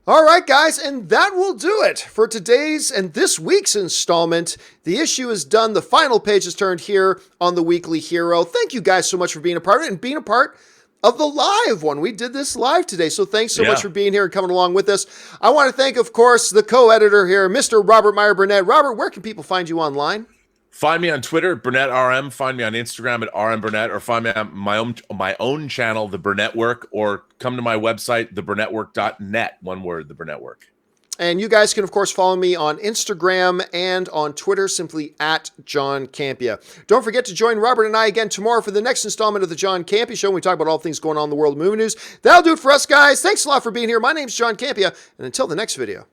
All right, guys, and that will do it for today's and this week's installment. The issue is done. The final page is turned here on the Weekly Hero. Thank you guys so much for being a part of it and being a part of the live one. We did this live today, so thanks so much for being here and coming along with us. I want to thank, of course, the co-editor here, Mr. Robert Meyer Burnett. Robert, where can people find you online? Find me on Twitter, BurnettRM. Find me on Instagram at RMBurnett, or find me on my own channel, The Burnett Work, or come to my website, theburnettwork.net. One word, The Burnett Work. And you guys can, of course, follow me on Instagram and on Twitter, simply at John Campea. Don't forget to join Robert and I again tomorrow for the next installment of the John Campea Show, when we talk about all things going on in the world of movie news. That'll do it for us, guys. Thanks a lot for being here. My name's John Campea, and until the next video.